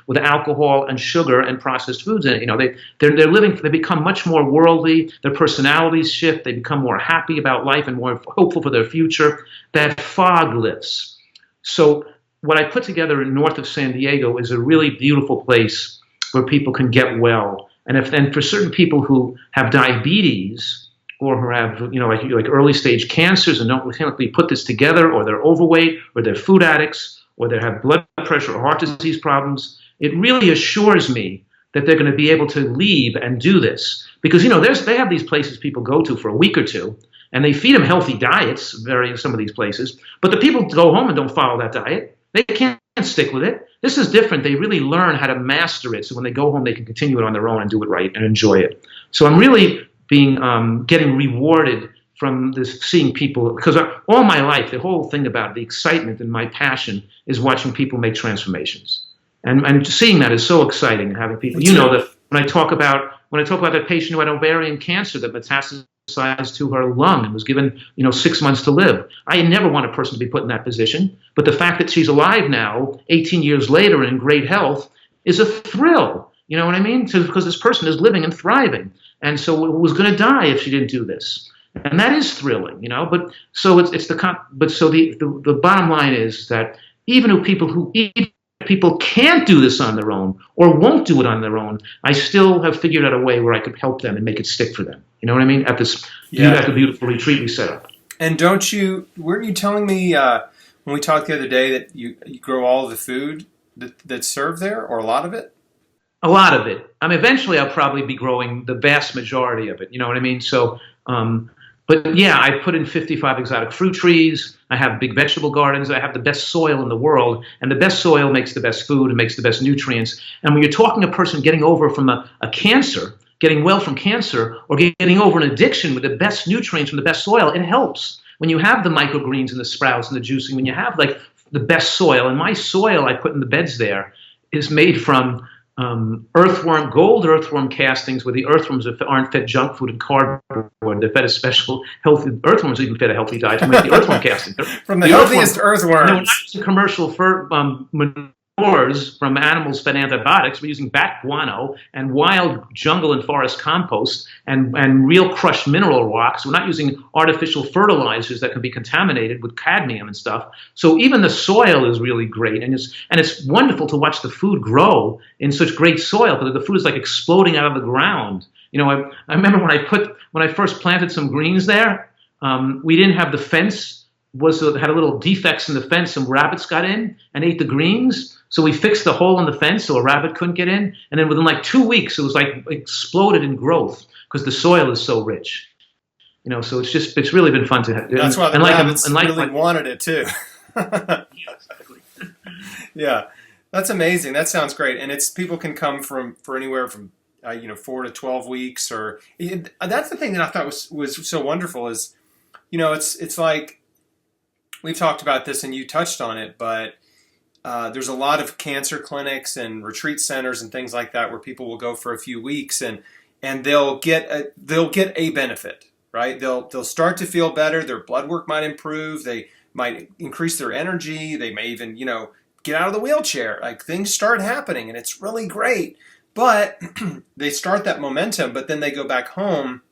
with alcohol and sugar and processed foods in it. They're living. They become much more worldly. Their personalities shift. They become more happy about life and more hopeful for their future. That fog lifts. So what I put together north of San Diego is a really beautiful place where people can get well. And for certain people who have diabetes or who have like early stage cancers and don't mechanically put this together, or they're overweight, or they're food addicts, or they have blood pressure or heart disease problems, it really assures me that they're going to be able to leave and do this. Because they have these places people go to for a week or two, and they feed them healthy diets, some of these places. But the people go home and don't follow that diet. They can't stick with it. This is different. They really learn how to master it, so when they go home, they can continue it on their own and do it right and enjoy it. So I'm really getting rewarded from this, seeing people, because all my life, the whole thing about the excitement and my passion is watching people make transformations, and seeing that is so exciting. Having people, that when I talk about that patient who had ovarian cancer that metastasized to her lung and was given 6 months to live, I never want a person to be put in that position. But the fact that she's alive now, 18 years later, and in great health, is a thrill. You know what I mean? Because this person is living and thriving, and so it was going to die if she didn't do this. And that is thrilling, But so the bottom line is that even people can't do this on their own or won't do it on their own, I still have figured out a way where I could help them and make it stick for them. You know what I mean? At the beautiful retreat we set up. And weren't you telling me when we talked the other day that you grow all of the food that's served there, or a lot of it? A lot of it. Eventually I'll probably be growing the vast majority of it. You know what I mean? So, but yeah, I put in 55 exotic fruit trees. I have big vegetable gardens. I have the best soil in the world, and the best soil makes the best food and makes the best nutrients. And when you're talking to a person getting over from a cancer, getting well from cancer, or getting over an addiction with the best nutrients from the best soil, it helps. When you have the microgreens and the sprouts and the juicing, when you have like the best soil, and my soil I put in the beds there is made from gold earthworm castings, where the earthworms aren't fed junk food and cardboard. They're fed a special healthy, earthworms even fed a healthy diet to make the earthworm casting. From the healthiest earthworms. No, we're not using commercial manures from animals fed antibiotics. We're using bat guano and wild jungle and forest compost and real crushed mineral rocks. We're not using artificial fertilizers that can be contaminated with cadmium and stuff. So even the soil is really great, and it's wonderful to watch the food grow in such great soil, because the food is like exploding out of the ground. I remember when I first planted some greens there, we didn't have the fence. Had a little defects in the fence. Some rabbits got in and ate the greens. So we fixed the hole in the fence so a rabbit couldn't get in. And then within like 2 weeks, it was like exploded in growth because the soil is so rich. So it's really been fun to have. That's why the rabbits really wanted it too. Yeah, exactly. Yeah, that's amazing. That sounds great. And people can come for anywhere from 4 to 12 weeks, or that's the thing that I thought was so wonderful is, it's like, we've talked about this and you touched on it, but there's a lot of cancer clinics and retreat centers and things like that where people will go for a few weeks and they'll get a benefit, right? They'll start to feel better. Their blood work might improve. They might increase their energy. They may even, get out of the wheelchair. Like, things start happening and it's really great. But they start that momentum, but then they go back home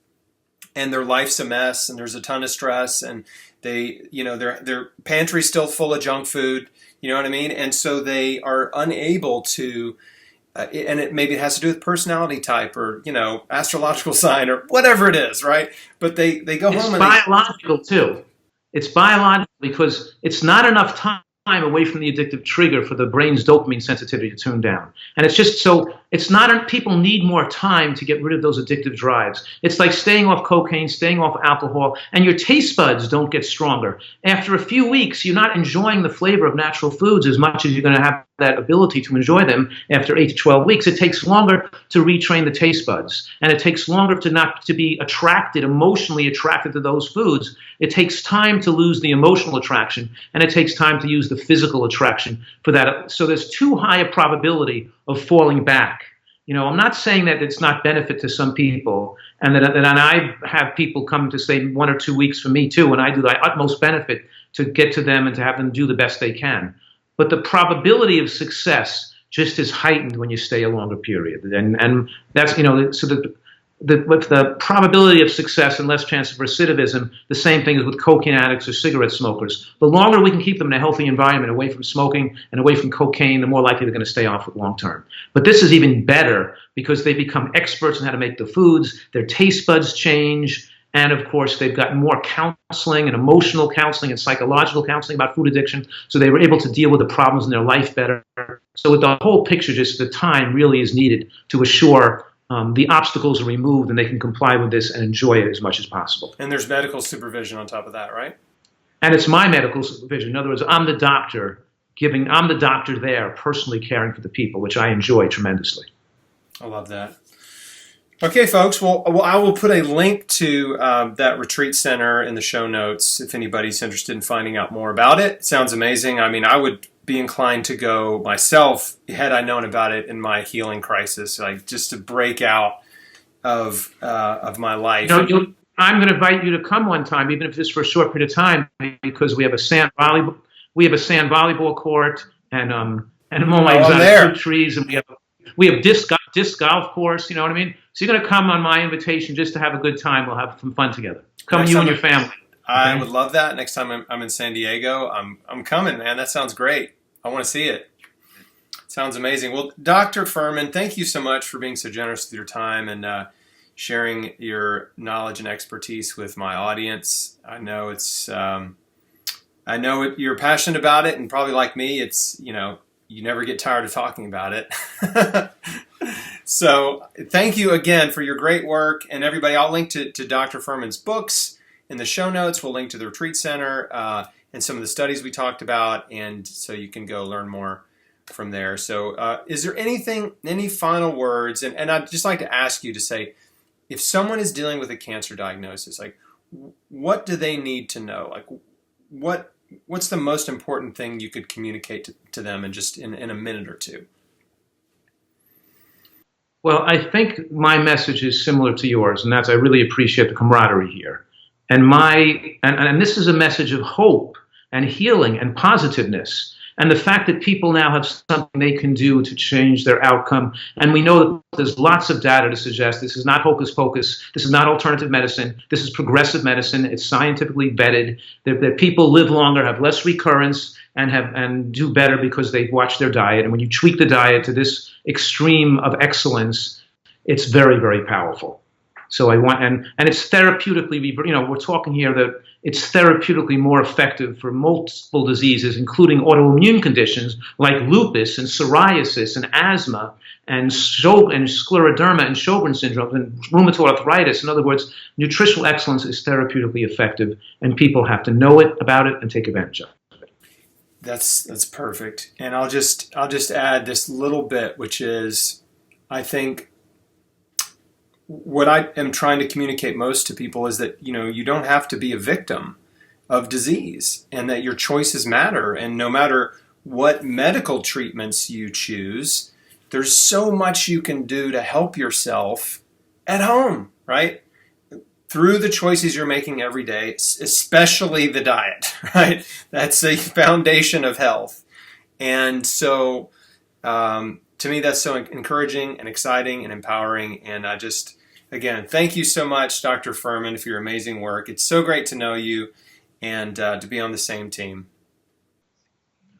and their life's a mess and there's a ton of stress, and their pantry's still full of junk food. You know what I mean? And so they are unable to, and maybe it has to do with personality type or, astrological sign or whatever it is, right? But they go home and it's biological too. It's biological because it's not enough time away from the addictive trigger for the brain's dopamine sensitivity to tune down. And it's just so, people need more time to get rid of those addictive drives. It's like staying off cocaine, staying off alcohol, and your taste buds don't get stronger. After a few weeks, you're not enjoying the flavor of natural foods as much as you're going to have that ability to enjoy them after 8 to 12 weeks. It takes longer to retrain the taste buds, and it takes longer to be emotionally attracted to those foods. It takes time to lose the emotional attraction, and it takes time to use the physical attraction for that. So there's too high a probability of falling back. I'm not saying that it's not benefit to some people, and that I have people come to stay 1 or 2 weeks for me too, and I do the utmost benefit to get to them and to have them do the best they can. But the probability of success just is heightened when you stay a longer period, and that's so with the probability of success and less chance of recidivism, the same thing as with cocaine addicts or cigarette smokers. The longer we can keep them in a healthy environment, away from smoking and away from cocaine, the more likely they're going to stay off it long term. But this is even better because they become experts in how to make the foods, their taste buds change, and of course they've got more counseling and emotional counseling and psychological counseling about food addiction, so they were able to deal with the problems in their life better. So with the whole picture, just the time really is needed to assure the obstacles are removed and they can comply with this and enjoy it as much as possible. And there's medical supervision on top of that, right? And it's my medical supervision. In other words, I'm the doctor there personally caring for the people, which I enjoy tremendously. I love that. Okay, folks. Well, I will put a link to that retreat center in the show notes if anybody's interested in finding out more about it. It sounds amazing. I mean, I would be inclined to go myself had I known about it in my healing crisis, like just to break out of my life. I'm going to invite you to come one time, even if it's for a short period of time, because we have a sand volleyball court and more like exotic fruit trees, and we have disc golf course. You know what I mean? So you're going to come on my invitation just to have a good time. We'll have some fun together. Come, you and your family. I would love that. Next time I'm in San Diego, I'm coming, man. That sounds great. I want to see it. Sounds amazing. Well, Dr. Fuhrman, thank you so much for being so generous with your time and sharing your knowledge and expertise with my audience. I know you're passionate about it, and probably like me, it's, you never get tired of talking about it. So thank you again for your great work. And everybody, I'll link to Dr. Fuhrman's books in the show notes. We'll link to the retreat center and some of the studies we talked about, and so you can go learn more from there. So is there any final words? And I'd just like to ask you to say, if someone is dealing with a cancer diagnosis, like, what do they need to know? Like, what's the most important thing you could communicate to them in a minute or two? Well, I think my message is similar to yours, and that's I really appreciate the camaraderie here. And this is a message of hope and healing and positiveness. And the fact that people now have something they can do to change their outcome. And we know that there's lots of data to suggest this is not hocus pocus. This is not alternative medicine. This is progressive medicine. It's scientifically vetted. That people live longer, have less recurrence, and do better because they've watched their diet. And when you tweak the diet to this extreme of excellence, it's very, very powerful. So and it's therapeutically, we're talking here that it's therapeutically more effective for multiple diseases, including autoimmune conditions like lupus and psoriasis and asthma and scleroderma and Sjogren's syndrome and rheumatoid arthritis. In other words, nutritional excellence is therapeutically effective, and people have to know about it and take advantage of it. That's perfect. And I'll just add this little bit, which is, I think, what I am trying to communicate most to people is that, you don't have to be a victim of disease, and that your choices matter. And no matter what medical treatments you choose, there's so much you can do to help yourself at home, right? Through the choices you're making every day, especially the diet, right? That's a foundation of health. And so, to me, that's so encouraging and exciting and empowering. And again, thank you so much, Dr. Fuhrman, for your amazing work. It's so great to know you and to be on the same team.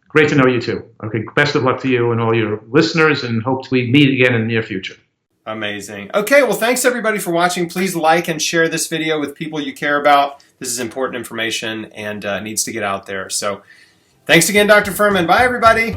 Great to know you too. Okay, best of luck to you and all your listeners, and hope we meet again in the near future. Amazing. Okay, well, thanks everybody for watching. Please like and share this video with people you care about. This is important information and needs to get out there. So thanks again, Dr. Fuhrman. Bye, everybody.